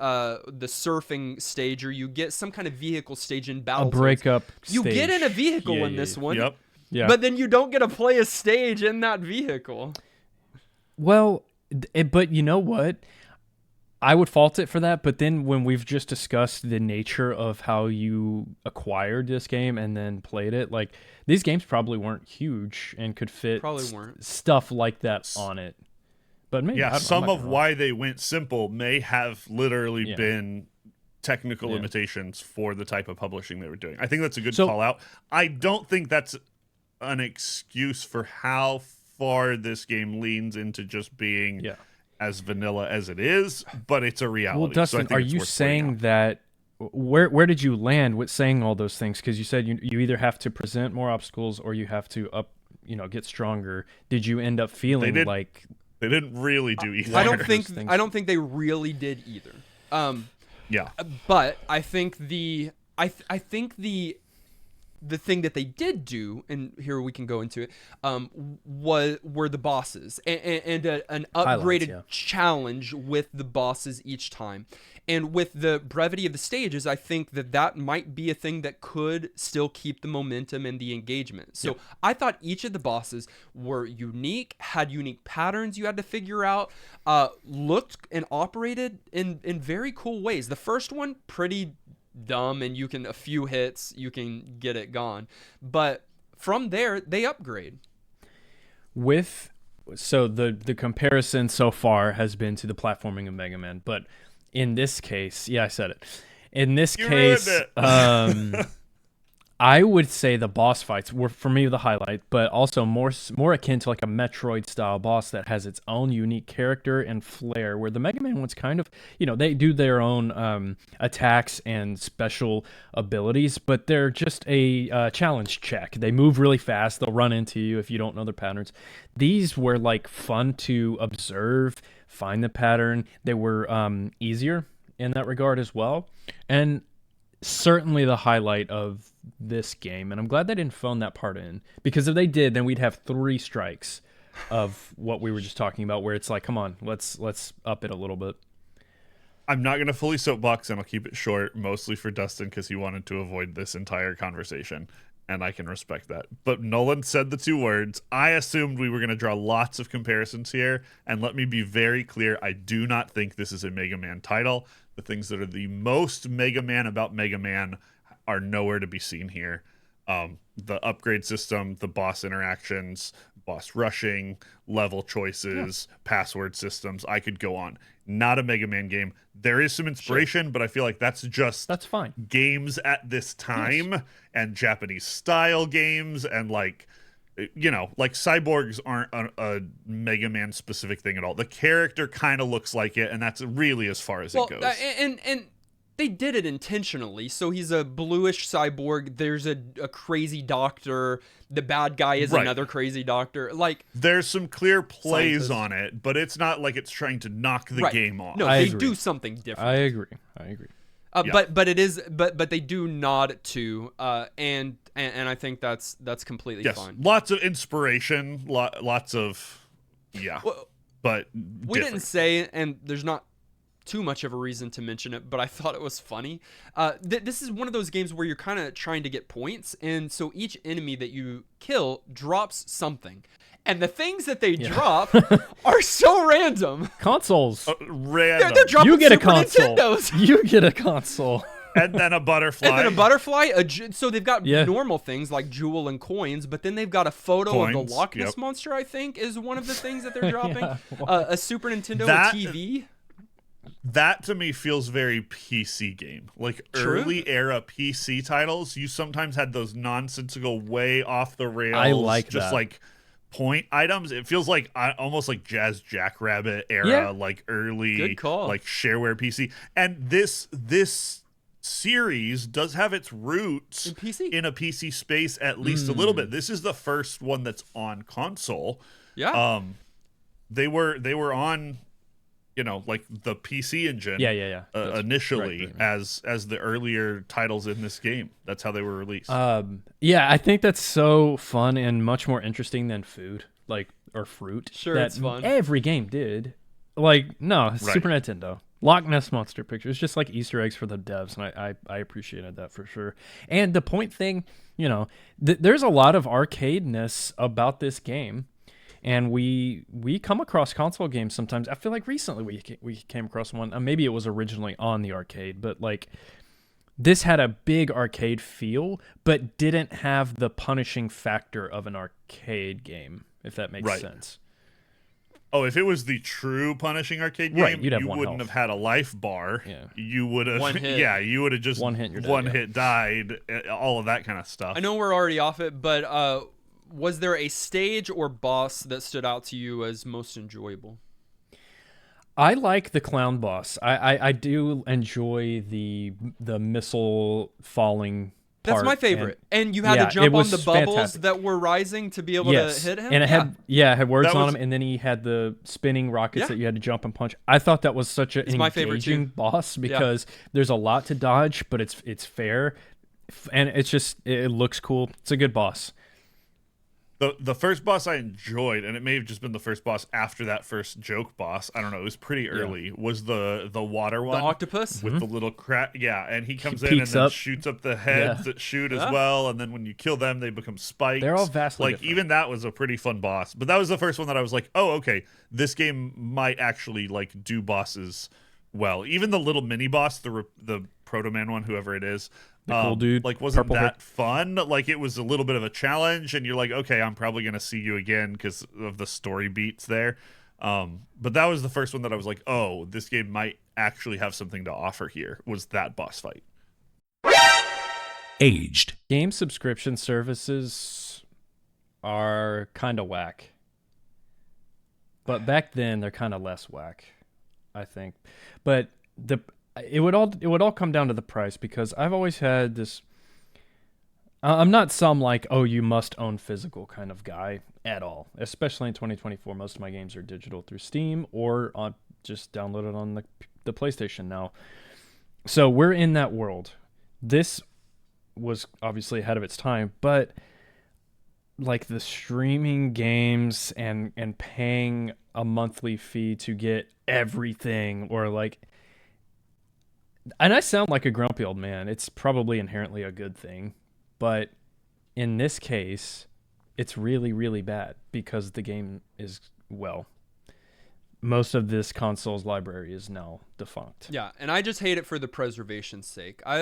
Speaker 1: surfing stage, or you get some kind of vehicle stage in Battle.
Speaker 2: A breakup.
Speaker 1: You get in a vehicle in this one.
Speaker 3: Yep.
Speaker 2: Yeah.
Speaker 1: But then you don't get to play a stage in that vehicle.
Speaker 2: Well, but you know what? I would fault it for that, but then when we've just discussed the nature of how you acquired this game and then played it, like these games probably weren't huge and could fit stuff like that on it. But maybe
Speaker 3: some of why they went simple may have literally been technical limitations for the type of publishing they were doing. I think that's a good call out. I don't think that's an excuse for how far this game leans into just being as vanilla as it is, but it's a reality.
Speaker 2: Well, Dustin, are you saying that where did you land with saying all those things? Because you said you either have to present more obstacles or you have to get stronger. Did you end up feeling like
Speaker 3: they didn't really do either?
Speaker 1: I don't think they really did either.
Speaker 3: Yeah.
Speaker 1: But I think I think the thing that they did do, and here we can go into it, were the bosses and an upgraded challenge with the bosses each time. And with the brevity of the stages, I think that might be a thing that could still keep the momentum and the engagement. So I thought each of the bosses were unique, had unique patterns you had to figure out, looked and operated in very cool ways. The first one, pretty dumb, and a few hits you can get it gone, but from there they upgrade.
Speaker 2: So the comparison so far has been to the platforming of Mega Man, but in this case, I said it. In this case, I would say the boss fights were, for me, the highlight, but also more akin to like a Metroid-style boss that has its own unique character and flair, where the Mega Man ones kind of, they do their own attacks and special abilities, but they're just a challenge check. They move really fast. They'll run into you if you don't know their patterns. These were like fun to observe, find the pattern. They were easier in that regard as well. And certainly the highlight of this game, and I'm glad they didn't phone that part in, because if they did, then we'd have 3 strikes of what we were just talking about, where it's like, come on, let's up it a little bit.
Speaker 3: I'm not going to fully soapbox, and I'll keep it short, mostly for Dustin, because he wanted to avoid this entire conversation, and I can respect that. But Nolan said the 2 words. I assumed we were going to draw lots of comparisons here, and let me be very clear, I do not think this is a Mega Man title. The things that are the most Mega Man about Mega Man are nowhere to be seen here. The upgrade system, the boss interactions, boss rushing, level choices, password systems, I could go on. Not a Mega Man game. There is some inspiration, but I feel like that's
Speaker 2: fine.
Speaker 3: Games at this time and Japanese style games, and like cyborgs aren't a Mega Man specific thing at all. The character kind of looks like it, and that's really as far as it goes.
Speaker 1: And they did it intentionally. So he's a bluish cyborg. There's a crazy doctor. The bad guy is another crazy doctor. Like,
Speaker 3: there's some clear plays on it, but it's not like it's trying to knock the game off.
Speaker 1: No, they do something different.
Speaker 2: I agree.
Speaker 1: But it is but they do nod to and I think that's completely fine.
Speaker 3: Lots of inspiration, lots of but
Speaker 1: we didn't say, and there's not too much of a reason to mention it, but I thought it was funny. This is one of those games where you're kind of trying to get points, and so each enemy that you kill drops something. And the things that they drop are so random.
Speaker 2: Consoles.
Speaker 3: Random.
Speaker 1: They're dropping
Speaker 2: you get
Speaker 1: Super
Speaker 2: a console.
Speaker 1: Nintendos.
Speaker 2: You get a console.
Speaker 3: And then a butterfly.
Speaker 1: And then a butterfly. So they've got normal things like jewel and coins, but then they've got a photo of the Loch Ness Monster, I think, is one of the things that they're dropping. A Super Nintendo, a TV.
Speaker 3: That to me feels very PC game. Like early era PC titles, you sometimes had those nonsensical, way off the rails.
Speaker 2: I like
Speaker 3: just
Speaker 2: that.
Speaker 3: like point items. It feels like almost like Jazz Jackrabbit era, like early,
Speaker 1: good call,
Speaker 3: like shareware PC. And this series does have its roots in a PC space, at least a little bit. This is the first one that's on console.
Speaker 1: Yeah.
Speaker 3: They were on, like the PC engine. Initially,
Speaker 2: right.
Speaker 3: as the earlier titles in this game. That's how they were released.
Speaker 2: I think that's so fun and much more interesting than food, or fruit.
Speaker 1: Sure,
Speaker 2: that
Speaker 1: it's fun.
Speaker 2: Every game did. Super Nintendo. Loch Ness Monster pictures, just like Easter eggs for the devs, and I appreciated that for sure. And the point thing, there's a lot of arcade-ness about this game. And we come across console games sometimes. I feel like recently we came across one. Maybe it was originally on the arcade, but this had a big arcade feel, but didn't have the punishing factor of an arcade game, if that makes sense.
Speaker 3: Oh, if it was the true punishing arcade game,
Speaker 2: you'd have
Speaker 3: you
Speaker 2: one
Speaker 3: wouldn't
Speaker 2: health.
Speaker 3: have had a life bar.
Speaker 2: Yeah.
Speaker 3: You would have
Speaker 1: One hit.
Speaker 3: You would have just
Speaker 2: one hit, you're dead,
Speaker 3: one hit died, all of that kind of stuff.
Speaker 1: I know we're already off it, but was there a stage or boss that stood out to you as most enjoyable?
Speaker 2: I like the clown boss. I do enjoy the missile falling
Speaker 1: That's
Speaker 2: part,
Speaker 1: my favorite. And you had
Speaker 2: yeah,
Speaker 1: to jump
Speaker 2: it
Speaker 1: on
Speaker 2: was
Speaker 1: the bubbles
Speaker 2: fantastic.
Speaker 1: that were rising to be able
Speaker 2: Yes,
Speaker 1: to hit him.
Speaker 2: and it had words
Speaker 3: That
Speaker 2: on
Speaker 3: was-
Speaker 2: them, and then he had the spinning rockets
Speaker 1: Yeah.
Speaker 2: that you had to jump and punch. I thought that was such an
Speaker 1: It's my favorite
Speaker 2: engaging
Speaker 1: too.
Speaker 2: boss because there's a lot to dodge, but it's fair, and it's just it looks cool. It's a good boss.
Speaker 3: The first boss I enjoyed, and it may have just been the first boss after that first joke boss. I don't know. It was pretty early. Was the water
Speaker 1: The
Speaker 3: one
Speaker 1: octopus?
Speaker 3: with the little crack? Yeah, and he comes in and
Speaker 2: peeks
Speaker 3: then
Speaker 2: up.
Speaker 3: shoots up the heads
Speaker 2: Yeah.
Speaker 3: that shoot as
Speaker 1: Yeah.
Speaker 3: well. And then when you kill them, they become spikes.
Speaker 2: They're all vastly
Speaker 3: like
Speaker 2: different.
Speaker 3: even that was a pretty fun boss. But that was the first one that I was like, oh, okay, this game might actually like do bosses well. Even the little mini boss, the Proto Man one, whoever it is.
Speaker 2: The cool dude,
Speaker 3: like wasn't
Speaker 2: purple hair.
Speaker 3: that fun? Like it was a little bit of a challenge, and you're like, okay, I'm probably gonna see you again because of the story beats there. But that was the first one that I was like, oh, this game might actually have something to offer here. Was that boss fight?
Speaker 4: Aged.
Speaker 2: Game subscription services are kind of whack, but back then they're kind of less whack, I think. But it would all come down to the price, because I've always had this. I'm not some like, oh, you must own physical kind of guy at all. Especially in 2024, most of my games are digital through Steam or on just downloaded on the PlayStation now. So we're in that world. This was obviously ahead of its time, but like the streaming games and paying a monthly fee to get everything, or like, and I sound like a grumpy old man. It's probably inherently a good thing, but in this case, it's really, really bad because the game is, well, most of this console's library is now defunct.
Speaker 1: Yeah, and I just hate it for the preservation's sake. I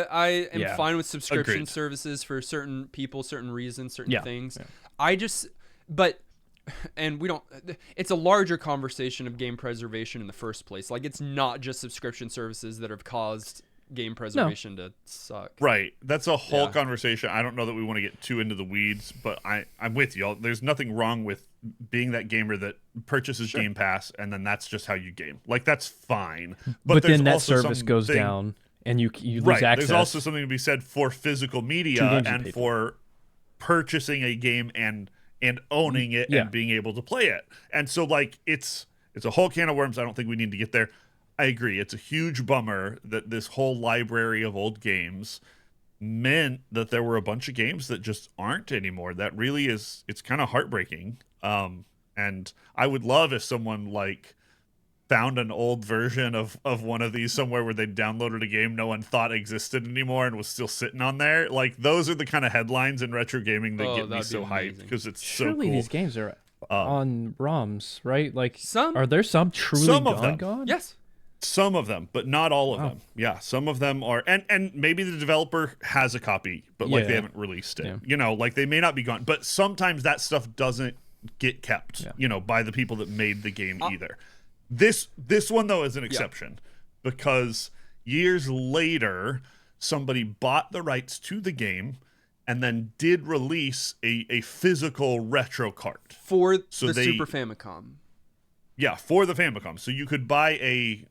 Speaker 1: am
Speaker 2: Yeah.
Speaker 1: fine with subscription
Speaker 3: Agreed.
Speaker 1: services for certain people, certain reasons, certain
Speaker 2: Yeah,
Speaker 1: things.
Speaker 2: yeah.
Speaker 1: And we don't, it's a larger conversation of game preservation in the first place. Like, it's not just subscription services that have caused game preservation to suck.
Speaker 3: Right. That's a whole
Speaker 1: Yeah.
Speaker 3: conversation. I don't know that we want to get too into the weeds, but I'm with you. There's nothing wrong with being that gamer that purchases Game Pass and then that's just how you game. Like, that's fine.
Speaker 2: But
Speaker 3: there's
Speaker 2: then that
Speaker 3: also
Speaker 2: service goes
Speaker 3: something-
Speaker 2: down and you lose
Speaker 3: Right.
Speaker 2: access.
Speaker 3: There's also something to be said for physical
Speaker 2: Two
Speaker 3: media
Speaker 2: games you
Speaker 3: and
Speaker 2: paid
Speaker 3: for purchasing a game and owning it
Speaker 2: Yeah.
Speaker 3: and being able to play it. And so like it's a whole can of worms. I don't think we need to get there. I agree. It's a huge bummer that this whole library of old games meant that there were a bunch of games that just aren't anymore. That really is, it's kind of heartbreaking. And I would love if someone like found an old version of one of these somewhere where they downloaded a game no one thought existed anymore and was still sitting on there. Like, those are the kind of headlines in retro gaming that
Speaker 1: Oh,
Speaker 3: get me
Speaker 1: that'd be
Speaker 3: so hyped
Speaker 1: amazing.
Speaker 3: because it's
Speaker 2: Surely
Speaker 3: so cool.
Speaker 2: these games are on ROMs, right? Like,
Speaker 1: Some.
Speaker 2: are there some truly
Speaker 3: Some of them.
Speaker 2: gone?
Speaker 1: Yes.
Speaker 3: Some of them, but not all of
Speaker 2: Wow.
Speaker 3: them. Yeah, some of them are, and maybe the developer has a copy, but like they
Speaker 2: Yeah.
Speaker 3: haven't released it.
Speaker 2: Yeah.
Speaker 3: You know, like they may not be gone, but sometimes that stuff doesn't get kept.
Speaker 2: Yeah.
Speaker 3: You know, by the people that made the game either. This one though is an exception because years later somebody bought the rights to the game and then did release a physical retro cart.
Speaker 1: For
Speaker 3: So
Speaker 1: the
Speaker 3: they-
Speaker 1: Super Famicom.
Speaker 3: Yeah, for the Famicom. So you could buy a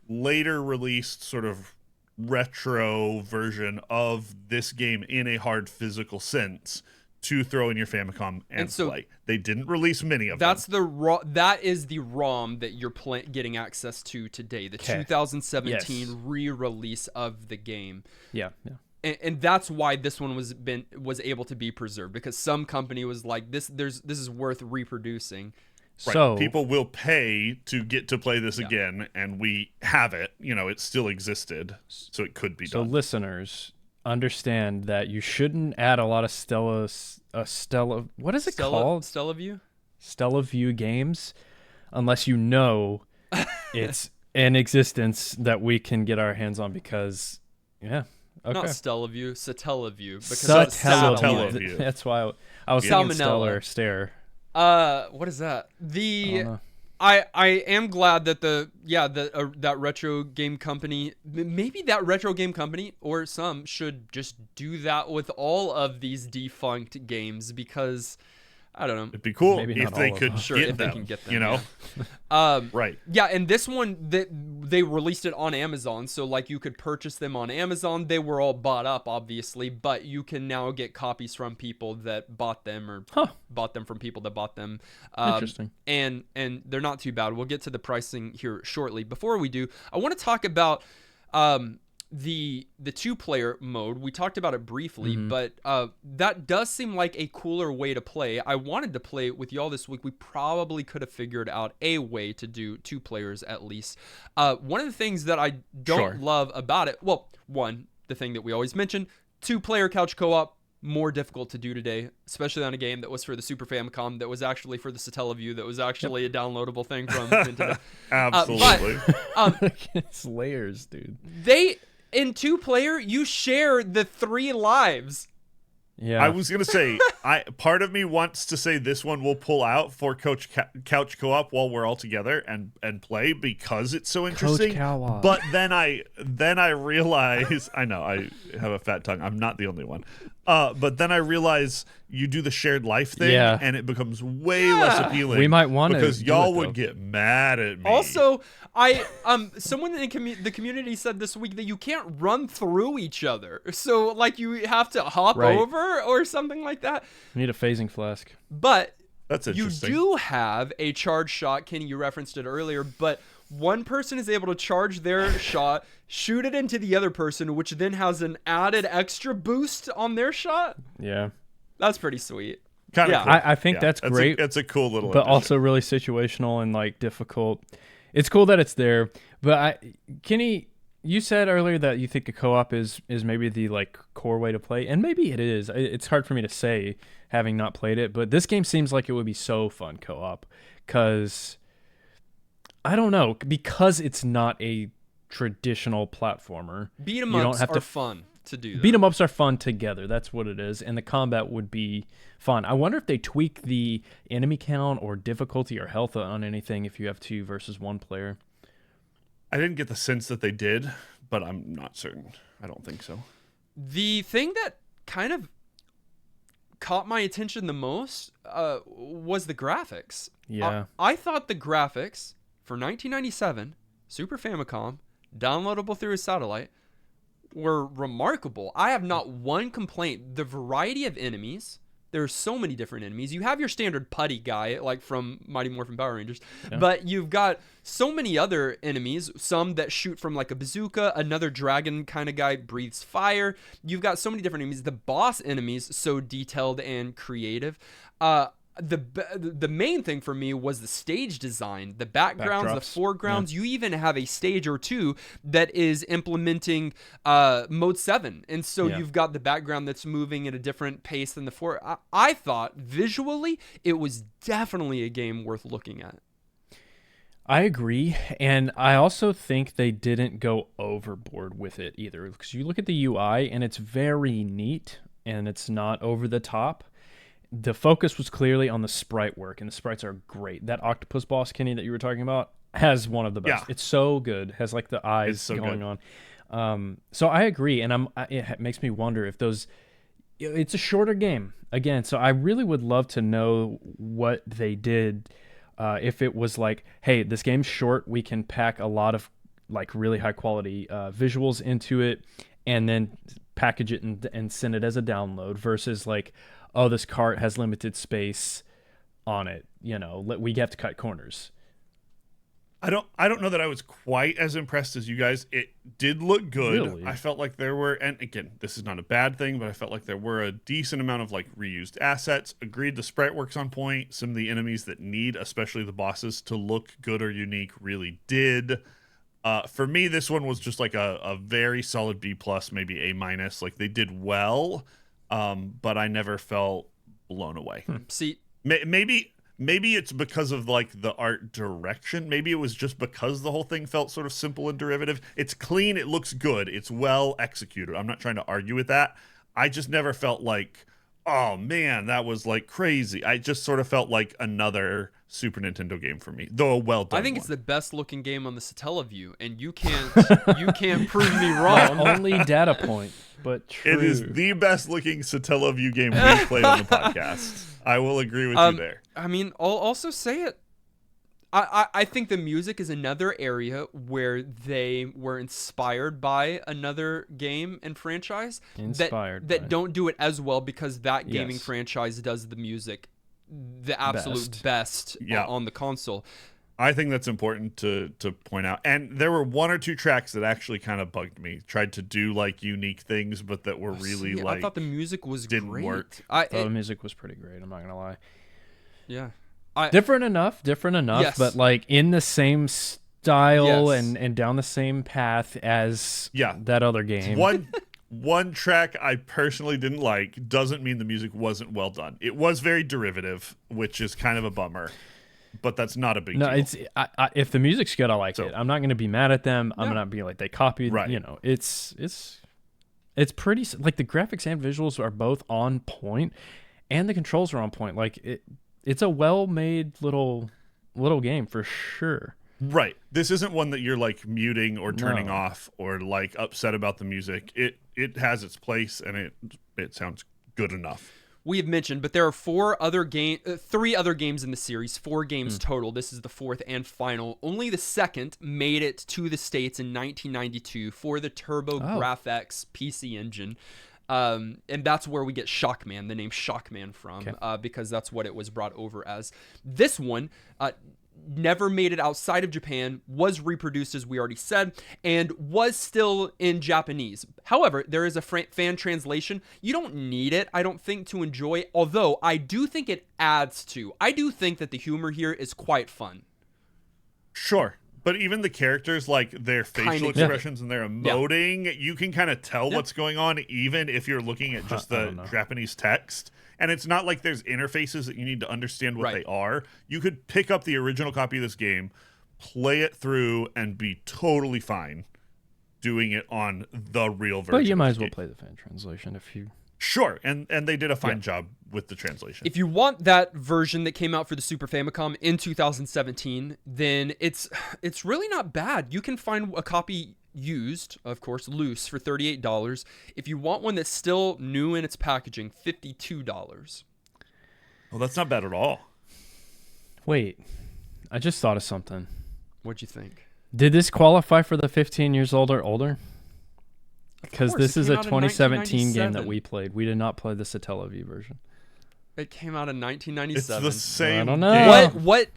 Speaker 3: later released sort of retro version of this game in a hard physical sense to throw in your Famicom and
Speaker 1: so
Speaker 3: play. They didn't release many of
Speaker 1: That's
Speaker 3: them.
Speaker 1: that is the ROM that you're getting access to today. The 2017
Speaker 2: Yes.
Speaker 1: re-release of the game.
Speaker 2: Yeah.
Speaker 1: And that's why this one was able to be preserved, because some company was like, this is worth reproducing.
Speaker 3: Right.
Speaker 2: So
Speaker 3: People will pay to get to play this again, and we have it. You know, it still existed, so it could be
Speaker 2: So
Speaker 3: done.
Speaker 2: listeners, understand that you shouldn't add a lot of Stella. What is it called?
Speaker 1: Stellaview?
Speaker 2: Stellaview games, unless you know it's in existence that we can get our hands on. Because, yeah, okay.
Speaker 1: Not Stellaview, Satellaview. Because
Speaker 3: Satellaview.
Speaker 2: That's why I was
Speaker 3: Yeah.
Speaker 2: thinking
Speaker 1: Salmonella.
Speaker 2: Stellar Stare.
Speaker 1: What is that? I am glad that that retro game company, maybe that retro game company or some should just do that with all of these defunct games, because I don't know.
Speaker 3: It'd be cool
Speaker 2: Maybe
Speaker 3: if
Speaker 2: not
Speaker 3: they
Speaker 2: all of
Speaker 3: could
Speaker 2: them.
Speaker 1: Sure,
Speaker 3: get
Speaker 1: if they
Speaker 3: them,
Speaker 1: can get them,
Speaker 3: you know? Right.
Speaker 1: Yeah, and this one they released it on Amazon, so like you could purchase them on Amazon. They were all bought up, obviously, but you can now get copies from people that bought them or bought them from people that bought them.
Speaker 2: Interesting.
Speaker 1: And they're not too bad. We'll get to the pricing here shortly. Before we do, I want to talk about the 2-player mode. We talked about it briefly, but that does seem like a cooler way to play. I wanted to play it with y'all this week. We probably could have figured out a way to do 2 players at least. One of the things that I don't love about it, well, one, the thing that we always mention, 2-player couch co-op, more difficult to do today, especially on a game that was for the Super Famicom, that was actually for the Satellaview, that was actually a downloadable thing from Nintendo.
Speaker 3: Absolutely.
Speaker 2: It's layers, dude.
Speaker 1: In 2-player, you share the 3 lives.
Speaker 2: Yeah.
Speaker 3: I was gonna say, part of me wants to say this one will pull out for couch co-op while we're all together and play because it's so interesting.
Speaker 2: Co-op.
Speaker 3: But then I realize I know I have a fat tongue. I'm not the only one. But then I realize you do the shared life thing, and it becomes way less appealing.
Speaker 2: We might want to
Speaker 3: because y'all would get mad at me.
Speaker 1: Also, someone in the community said this week that you can't run through each other, so like you have to hop over or something like that.
Speaker 2: We need a phasing flask.
Speaker 1: But
Speaker 3: that's
Speaker 1: you
Speaker 3: interesting.
Speaker 1: do have a charge shot. Kenny, you referenced it earlier, but one person is able to charge their shot, shoot it into the other person, which then has an added extra boost on their shot.
Speaker 2: Yeah.
Speaker 1: That's pretty sweet.
Speaker 3: Kind of cool.
Speaker 2: I think that's great.
Speaker 3: It's a cool little
Speaker 2: but
Speaker 3: addition.
Speaker 2: also really situational and like difficult. It's cool that it's there, but Kenny, you said earlier that you think a co-op is maybe the like core way to play, and maybe it is. It's hard for me to say having not played it, but this game seems like it would be so fun co-op because I don't know, because it's not a traditional platformer.
Speaker 1: Beat 'em ups are fun to do.
Speaker 2: Beat 'em ups are fun together. That's what it is, and the combat would be fun. I wonder if they tweak the enemy count or difficulty or health on anything if you have 2 versus 1 player.
Speaker 3: I didn't get the sense that they did, but I'm not certain. I don't think so.
Speaker 1: The thing that kind of caught my attention the most was the graphics.
Speaker 2: Yeah.
Speaker 1: I thought the graphics for 1997 Super Famicom, downloadable through a satellite, were remarkable. I have not one complaint. The variety of enemies, there are so many different enemies. You have your standard putty guy, like from Mighty Morphin Power Rangers, but you've got so many other enemies, some that shoot from like a bazooka, another dragon kind of guy breathes fire. You've got so many different enemies. The boss enemies, so detailed and creative. The main thing for me was the stage design, the backgrounds, the foregrounds. You even have a stage or two that is implementing mode 7, and so you've got the background that's moving at a different pace than the fore. I thought visually it was definitely a game worth looking at.
Speaker 2: I agree, and I also think they didn't go overboard with it either, because you look at the UI and it's very neat and it's not over the top. The focus was clearly on the sprite work, and the sprites are great. That octopus boss, Kenny, that you were talking about, has one of the best. It's so good. Has like the eyes going on. So I agree, and it makes me wonder if those. It's a shorter game again, so I really would love to know what they did. If it was like, hey, this game's short, we can pack a lot of like really high quality visuals into it, and then package it and send it as a download, versus like, oh, this cart has limited space on it. You know, we have to cut corners.
Speaker 3: I don't know that I was quite as impressed as you guys. It did look good.
Speaker 2: Really?
Speaker 3: I felt like there were, and again, this is not a bad thing, but I felt like there were a decent amount of like reused assets. Agreed, the sprite works on point. Some of the enemies that need, especially the bosses, to look good or unique really did. For me, this one was just like a very solid B+, maybe A-. Like they did well, but I never felt blown away.
Speaker 1: See,
Speaker 3: Maybe it's because of like the art direction. Maybe it was just because the whole thing felt sort of simple and derivative. It's clean. It looks good. It's well executed. I'm not trying to argue with that. I just never felt like, oh man, that was like crazy. I just sort of felt like another Super Nintendo game for me, though a well done.
Speaker 1: I think
Speaker 3: one.
Speaker 1: it's the best looking game on the Satellaview, and you can't prove me wrong.
Speaker 2: Only data point, but true.
Speaker 3: It is the best looking Satellaview game we've played on the podcast. I will agree with you there.
Speaker 1: I mean, I'll also say it. I think the music is another area where they were inspired by another game and franchise that don't do it as well, because that gaming franchise does the music the absolute best on the console.
Speaker 3: I think that's important to point out. And there were one or two tracks that actually kind of bugged me. Tried to do like unique things, but that were really like
Speaker 1: I thought the music was
Speaker 3: didn't
Speaker 1: great.
Speaker 3: work.
Speaker 2: The music was pretty great. I'm not gonna lie.
Speaker 1: Yeah.
Speaker 2: Different enough,
Speaker 1: yes.
Speaker 2: but like in the same style and down the same path as that other game.
Speaker 3: One track I personally didn't like doesn't mean the music wasn't well done. It was very derivative, which is kind of a bummer, but that's not a big deal.
Speaker 2: If the music's good, I like it. I'm not going to be mad at them. I'm not being like they copied.
Speaker 3: Right.
Speaker 2: You know, it's pretty, like the graphics and visuals are both on point, and the controls are on point. Like it's a well-made little game for sure.
Speaker 3: Right. This isn't one that you're like muting or turning off or like upset about the music. It has its place, and it sounds good enough.
Speaker 1: We have mentioned, but there are 3 other games in the series, 4 games total. This is the 4th and final. Only the 2nd made it to the States in 1992 for the TurboGrafx PC engine. And that's where we get Shockman, the name Shockman from, because that's what it was brought over as. This one never made it outside of Japan, was reproduced, as we already said, and was still in Japanese. However, there is a fan translation. You don't need it, I don't think, to enjoy, although I do think it adds to. I do think that the humor here is quite fun.
Speaker 3: Sure. But even the characters, like their facial expressions and their emoting, you can kind of tell what's going on, even if you're looking at just the Japanese text. And it's not like there's interfaces that you need to understand what they are. You could pick up the original copy of this game, play it through, and be totally fine doing it on the real version.
Speaker 2: But you might as well play the fan translation if you...
Speaker 3: Sure, and they did a fine job with the translation.
Speaker 1: If you want that version that came out for the Super Famicom in 2017, then it's really not bad. You can find a copy used, of course, loose, for $38. If you want one that's still new in its packaging, $52.
Speaker 3: Well, that's not bad at all.
Speaker 2: Wait, I just thought of something.
Speaker 1: What'd you think?
Speaker 2: Did this qualify for the 15 years old or older? Because this is a 2017 game that we played. We did not play the Satellaview version.
Speaker 1: It came out in 1997.
Speaker 3: It's the same.
Speaker 2: I don't know.
Speaker 1: What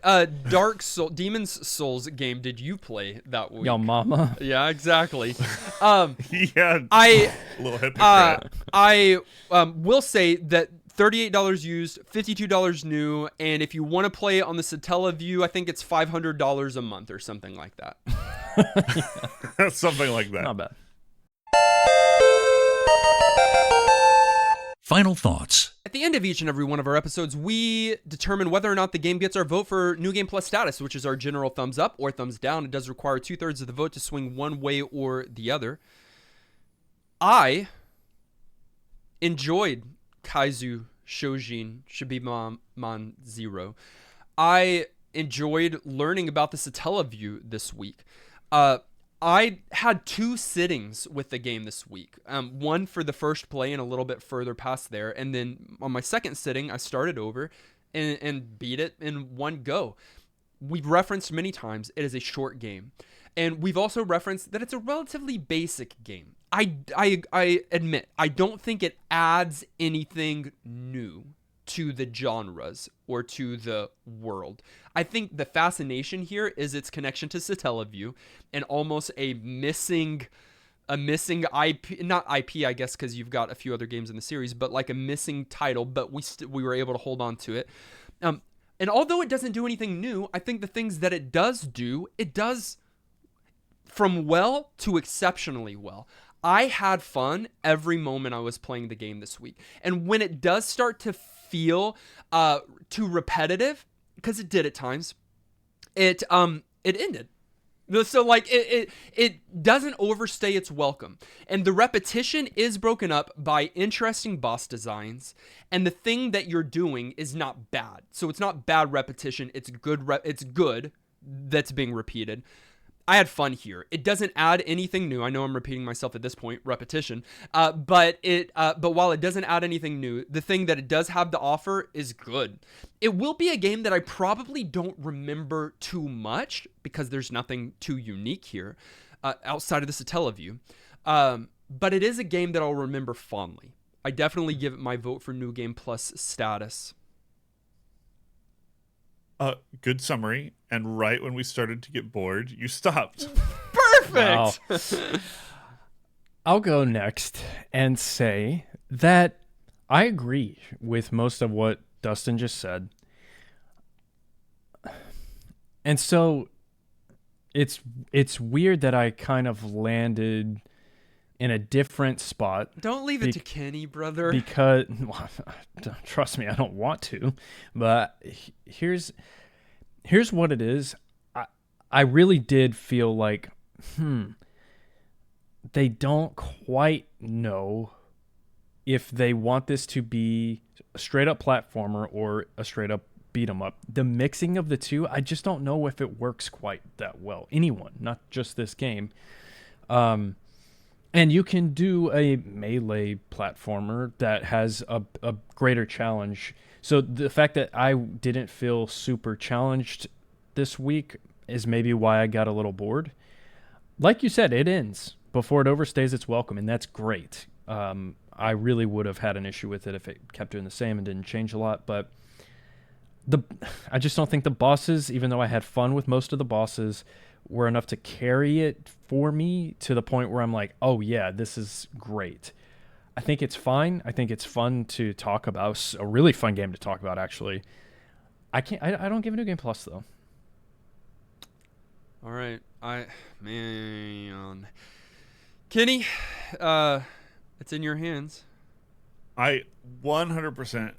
Speaker 1: Demon's Souls game did you play that week?
Speaker 2: Yo, mama.
Speaker 1: Yeah, exactly.
Speaker 3: Yeah,
Speaker 1: a
Speaker 3: little hypocrite.
Speaker 1: I will say that $38 used, $52 new, and if you want to play it on the Satellaview, I think it's $500 a month or something like that.
Speaker 3: Something like that.
Speaker 2: Not bad.
Speaker 4: Final thoughts.
Speaker 1: At the end of each and every one of our episodes, we determine whether or not the game gets our vote for New Game Plus status, which is our general thumbs up or thumbs down. It does require 2/3 of the vote to swing one way or the other. I enjoyed Kaizou Choujin Schbibinman Zero. I enjoyed learning about the Satellaview this week. I had 2 sittings with the game this week. One for the first play and a little bit further past there. And then on my second sitting, I started over and beat it in one go. We've referenced many times it is a short game. And we've also referenced that it's a relatively basic game. I admit, I don't think it adds anything new to the genres or to the world. I think the fascination here is its connection to Satellaview and almost a missing IP, not IP, I guess, because you've got a few other games in the series, but like a missing title, but we were able to hold on to it. And although it doesn't do anything new, I think the things that it does do, it does from well to exceptionally well. I had fun every moment I was playing the game this week. And when it does start to feel too repetitive, because it did at times, it ended. So like it doesn't overstay its welcome, and the repetition is broken up by interesting boss designs, and the thing that you're doing is not bad. So it's not bad repetition. It's good. It's good that's being repeated. I had fun here. It doesn't add anything new. I know I'm repeating myself at this point, repetition. But while it doesn't add anything new, the thing that it does have to offer is good. It will be a game that I probably don't remember too much because there's nothing too unique here outside of the Satellaview. But it is a game that I'll remember fondly. I definitely give it my vote for New Game Plus status.
Speaker 3: Good summary. And right when we started to get bored, you stopped.
Speaker 1: Perfect.
Speaker 2: Wow. I'll go next and say that I agree with most of what Dustin just said. And so it's weird that I kind of landed in a different spot.
Speaker 1: Don't leave it to Kenny, brother.
Speaker 2: Because, well, trust me, I don't want to. But here's what it is. I really did feel like, they don't quite know if they want this to be a straight up platformer or a straight up beat 'em up. The mixing of the two, I just don't know if it works quite that well. Anyone, not just this game. And you can do a melee platformer that has a greater challenge. So the fact that I didn't feel super challenged this week is maybe why I got a little bored. Like you said, it ends before it overstays its welcome, and that's great. I really would have had an issue with it if it kept doing the same and didn't change a lot, but I just don't think the bosses, even though I had fun with most of the bosses, were enough to carry it for me to the point where I'm like, oh yeah, this is great. I think it's fine. I think it's fun to talk about. It's a really fun game to talk about, actually. I don't give a New Game Plus though.
Speaker 1: All right, Kenny, it's in your hands.
Speaker 3: I 100%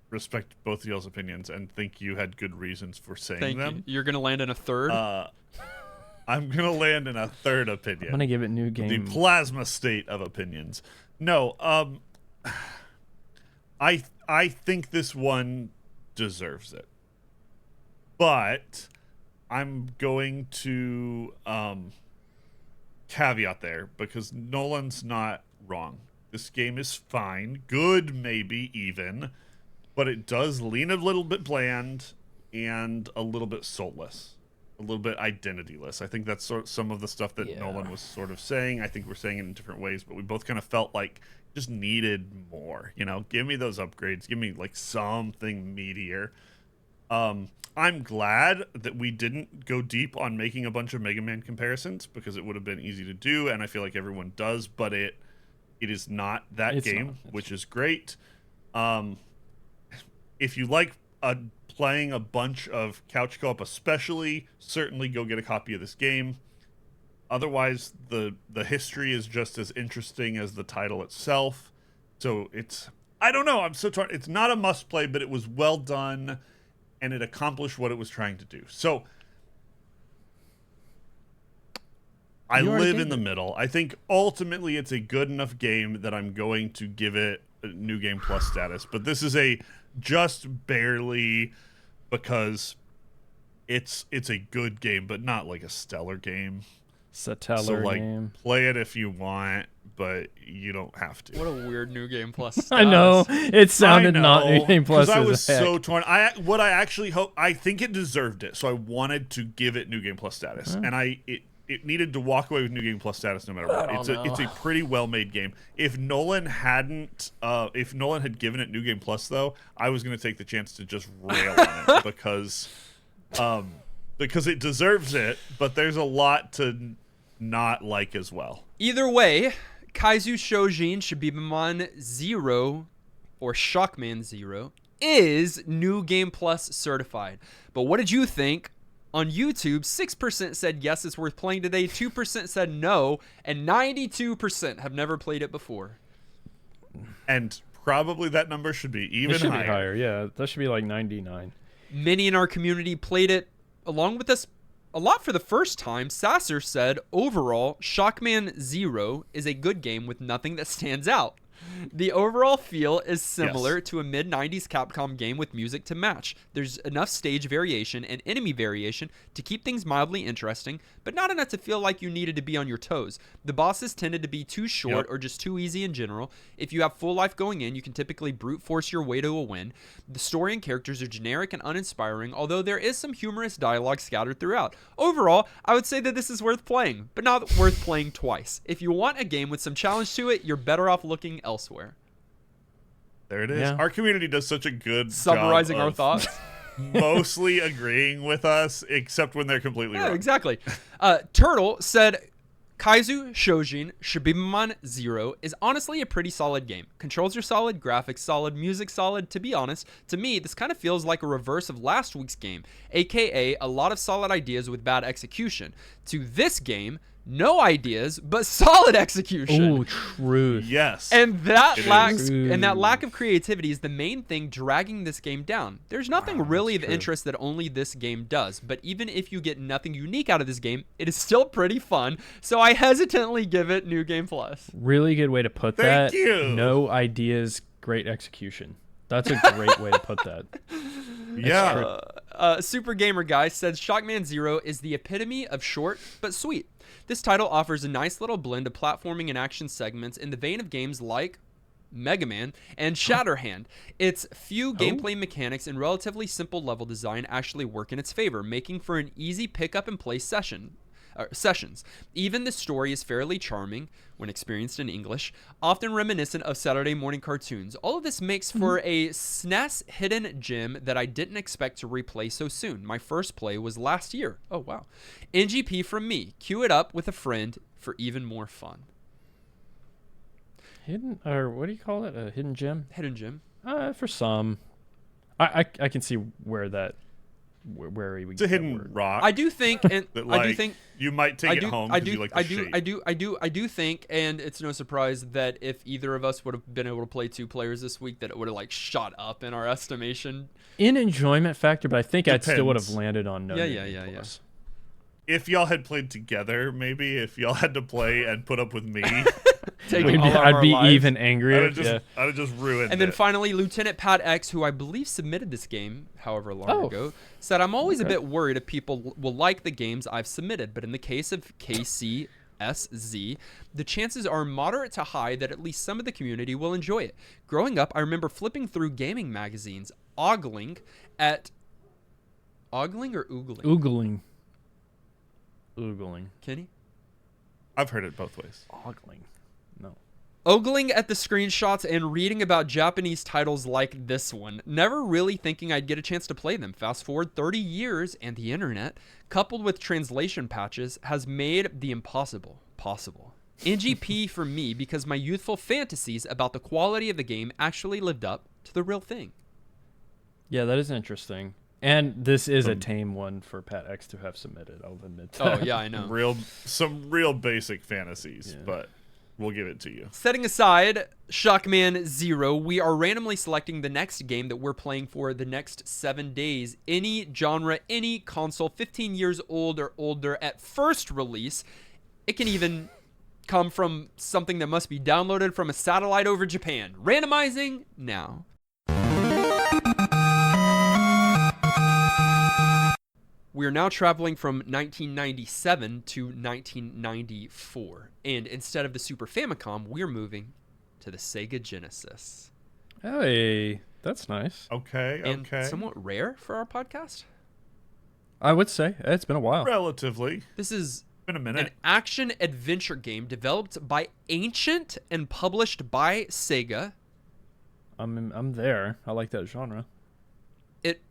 Speaker 3: respect both of y'all's opinions and think you had good reasons for saying
Speaker 1: Thank
Speaker 3: them.
Speaker 1: you. You're gonna land in a third.
Speaker 3: I'm gonna land in a third opinion.
Speaker 2: I'm gonna give it New Game.
Speaker 3: The plasma state of opinions. No, I think this one deserves it, but I'm going to caveat there because Nolan's not wrong. This game is fine, good maybe even, but it does lean a little bit bland and a little bit soulless, a little bit identityless. I think that's some of the stuff that Nolan was sort of saying. I think we're saying it in different ways, but we both kind of felt like just needed more. You know, give me those upgrades, give me like something meatier. I'm glad that we didn't go deep on making a bunch of Mega Man comparisons because it would have been easy to do, and I feel like everyone does, but it is not that game, which is great. If you like playing a bunch of couch co-op especially, certainly go get a copy of this game. Otherwise, the history is just as interesting as the title itself. So I don't know, I'm so torn. It's not a must-play, but it was well done, and it accomplished what it was trying to do. So I live in the middle. I think ultimately it's a good enough game that I'm going to give it a New Game Plus status. But this is a just barely, because it's a good game, but not like a stellar game.
Speaker 2: Stellar game.
Speaker 3: Play it if you want, but you don't have to.
Speaker 1: What a weird New Game Plus status.
Speaker 2: I know. It sounded not New Game Plus.
Speaker 3: I was so torn. What I actually hope, I think it deserved it, so I wanted to give it New Game Plus status, and it needed to walk away with New Game Plus status no matter what. It's a pretty well made game. If Nolan had given it New Game Plus though, I was going to take the chance to just rail on it because it deserves it, but there's a lot to not like as well.
Speaker 1: Either way, Kaizou Choujin Schbibinman Zero, or Shockman Zero, is New Game Plus certified. But what did you think? On YouTube, 6% said yes, it's worth playing today, 2% said no, and 92% have never played it before.
Speaker 3: And probably that number should be even higher.
Speaker 2: Be higher. Yeah, that should be like 99.
Speaker 1: Many in our community played it along with us A lot for the first time, Sasser said, overall, Shockman Zero is a good game with nothing that stands out. The overall feel is similar to a mid-90s Capcom game with music to match. There's enough stage variation and enemy variation to keep things mildly interesting, but not enough to feel like you needed to be on your toes. The bosses tended to be too short or just too easy in general. If you have full life going in, you can typically brute force your way to a win. The story and characters are generic and uninspiring, although there is some humorous dialogue scattered throughout. Overall, I would say that this is worth playing, but not worth playing twice. If you want a game with some challenge to it, you're better off looking elsewhere.
Speaker 3: There it is.
Speaker 2: Yeah.
Speaker 3: Our community does such a good
Speaker 1: Summarizing
Speaker 3: job
Speaker 1: our
Speaker 3: of
Speaker 1: thoughts.
Speaker 3: mostly agreeing with us, except when they're completely
Speaker 1: Yeah,
Speaker 3: wrong.
Speaker 1: exactly. Turtle said, Kaizou Choujin Schbibinman Zero is honestly a pretty solid game. Controls are solid, graphics solid, music solid. To be honest, to me, this kind of feels like a reverse of last week's game, aka a lot of solid ideas with bad execution. To this game, no ideas, but solid execution.
Speaker 2: Ooh, truth.
Speaker 3: Yes.
Speaker 1: And that
Speaker 3: It
Speaker 1: lack of creativity is the main thing dragging this game down. There's nothing really of interest that only this game does, but even if you get nothing unique out of this game, it is still pretty fun. So I hesitantly give it New Game Plus.
Speaker 2: Really good way to put
Speaker 3: Thank
Speaker 2: that.
Speaker 3: you.
Speaker 2: No ideas, great execution. That's a great way to put that.
Speaker 3: yeah.
Speaker 1: Super Gamer Guy says Shockman Zero is the epitome of short but sweet. This title offers a nice little blend of platforming and action segments in the vein of games like Mega Man and Shatterhand. Its few gameplay mechanics and relatively simple level design actually work in its favor, making for an easy pick up and play sessions. Even the story is fairly charming when experienced in English, often reminiscent of Saturday morning cartoons. All of this makes for a SNES hidden gem that I didn't expect to replay so soon. My first play was last year. Oh wow. NGP from me. Cue it up with a friend for even more fun.
Speaker 2: Hidden, or what do you call it? A hidden gem?
Speaker 1: Hidden gem.
Speaker 2: For some. I can see where that, where we
Speaker 3: It's a hidden rock.
Speaker 1: I do think, and
Speaker 3: that,
Speaker 1: I do
Speaker 3: like,
Speaker 1: think
Speaker 3: you might take it home because you like the shape.
Speaker 1: I do think, and it's no surprise that if either of us would have been able to play two players this week, that it would have like shot up in our estimation.
Speaker 2: In enjoyment factor, but I think I still would have
Speaker 3: Depends.
Speaker 2: landed on no.
Speaker 1: Yeah.
Speaker 3: If y'all had played together, maybe if y'all had to play and put up with me,
Speaker 1: Taking all of
Speaker 2: I'd
Speaker 1: our
Speaker 2: be
Speaker 1: lives.
Speaker 2: even angrier.
Speaker 3: I'd have just ruined
Speaker 1: And then
Speaker 3: it.
Speaker 1: finally, Lieutenant Pat X, who I believe submitted this game however long ago, said, I'm always a bit worried if people will like the games I've submitted, but in the case of KCSZ, the chances are moderate to high that at least some of the community will enjoy it. Growing up, I remember flipping through gaming magazines, ogling or oogling?
Speaker 2: Oogling.
Speaker 1: Kenny?
Speaker 3: I've heard it both ways.
Speaker 2: Ogling. No.
Speaker 1: Ogling at the screenshots and reading about Japanese titles like this one, never really thinking I'd get a chance to play them. Fast forward 30 years and the internet, coupled with translation patches, has made the impossible possible. NGP for me because my youthful fantasies about the quality of the game actually lived up to the real thing.
Speaker 2: Yeah, that is interesting. And this is a tame one for Pat X to have submitted, I'll admit that.
Speaker 1: Oh, yeah, I know.
Speaker 3: Some real basic fantasies, but we'll give it to you.
Speaker 1: Setting aside Shockman Zero, we are randomly selecting the next game that we're playing for the next 7 days. Any genre, any console, 15 years old or older at first release. It can even come from something that must be downloaded from a satellite over Japan. Randomizing now. We are now traveling from 1997 to 1994, and instead of the Super Famicom, we're moving to the Sega Genesis.
Speaker 2: Hey, that's nice.
Speaker 3: Okay,
Speaker 1: And
Speaker 3: okay.
Speaker 1: somewhat rare for our podcast.
Speaker 2: I would say it's been a while.
Speaker 3: Relatively.
Speaker 1: This is
Speaker 3: Been a
Speaker 1: an
Speaker 3: minute.
Speaker 1: action-adventure game developed by Ancient and published by Sega.
Speaker 2: I'm there. I like that genre.
Speaker 1: It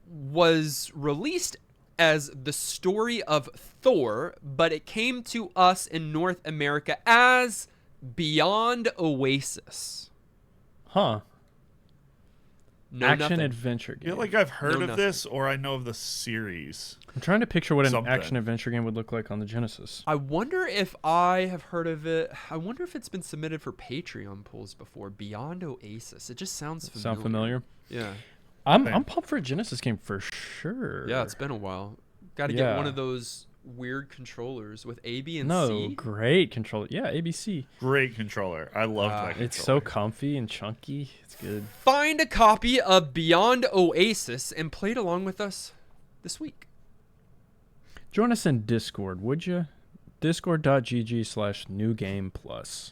Speaker 1: was released as the story of Thor, but it came to us in North America as Beyond Oasis.
Speaker 2: Huh.
Speaker 1: No,
Speaker 2: Action
Speaker 1: nothing.
Speaker 2: adventure
Speaker 3: I
Speaker 2: game.
Speaker 3: feel like I've heard
Speaker 1: No,
Speaker 3: of
Speaker 1: nothing.
Speaker 3: this, or I know of the series.
Speaker 2: I'm trying to picture what an
Speaker 3: Something.
Speaker 2: action adventure game would look like on the Genesis.
Speaker 1: I wonder if I have heard of it. I wonder if it's been submitted for Patreon polls before. Beyond Oasis. It just sounds familiar.
Speaker 2: Sound familiar?
Speaker 1: Yeah.
Speaker 2: I'm pumped for a Genesis game for sure.
Speaker 1: Yeah, it's been a while. Got to get one
Speaker 2: Yeah.
Speaker 1: of those weird controllers with A, B, and
Speaker 2: No,
Speaker 1: C.
Speaker 2: great controller. Yeah, ABC.
Speaker 3: Great controller. I loved that controller.
Speaker 2: It's so comfy and chunky. It's good.
Speaker 1: Find a copy of Beyond Oasis and play it along with us this week.
Speaker 2: Join us in Discord, would you? Discord.gg/newgameplus.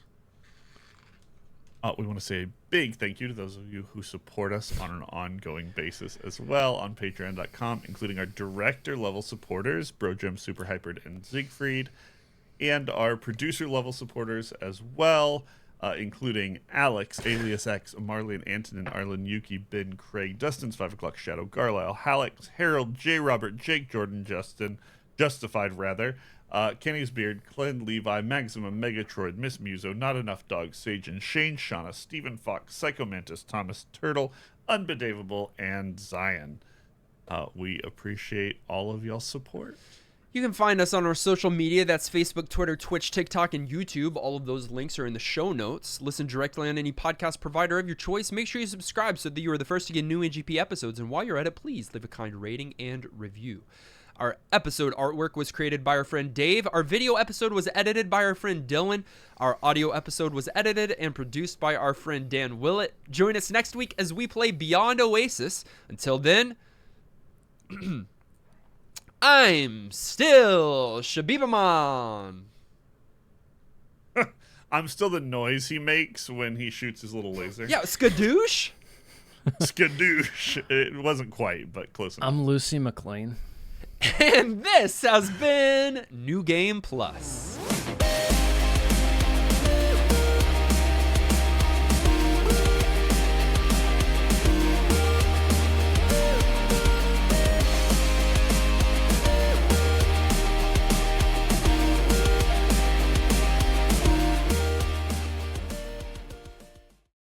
Speaker 3: We want to say a big thank you to those of you who support us on an ongoing basis as well on patreon.com, including our director level supporters, Brojim, Super Hypered, and Siegfried, and our producer level supporters as well, including Alex, Alias X, Marlene, Antonin, Arlen, Yuki, Ben, Craig, Dustin's 5 o'clock Shadow, Garlisle, Hallex, Harold, J. Robert, Jake, Jordan, Justin, Justified rather, Kenny's Beard, Glenn Levi, Maximum, Megatroid, Miss Muso, Not Enough Dog, Sage and Shane, Shauna, Stephen Fox, Psycho Mantis, Thomas Turtle, Unbedavable, and Zion. We appreciate all of y'all's support.
Speaker 1: You can find us on our social media. That's Facebook, Twitter, Twitch, TikTok, and YouTube. All of those links are in the show notes. Listen directly on any podcast provider of your choice. Make sure you subscribe so that you are the first to get new NGP episodes. And while you're at it, please leave a kind rating and review. Our episode artwork was created by our friend Dave. Our video episode was edited by our friend Dylan. Our audio episode was edited and produced by our friend Dan Willett. Join us next week as we play Beyond Oasis. Until then, I'm still Schbibinman.
Speaker 3: I'm still the noise he makes when he shoots his little laser.
Speaker 1: Yeah, skadoosh.
Speaker 3: Skadoosh. It wasn't quite, but close enough.
Speaker 2: I'm Lucy McLean.
Speaker 1: And this has been New Game Plus.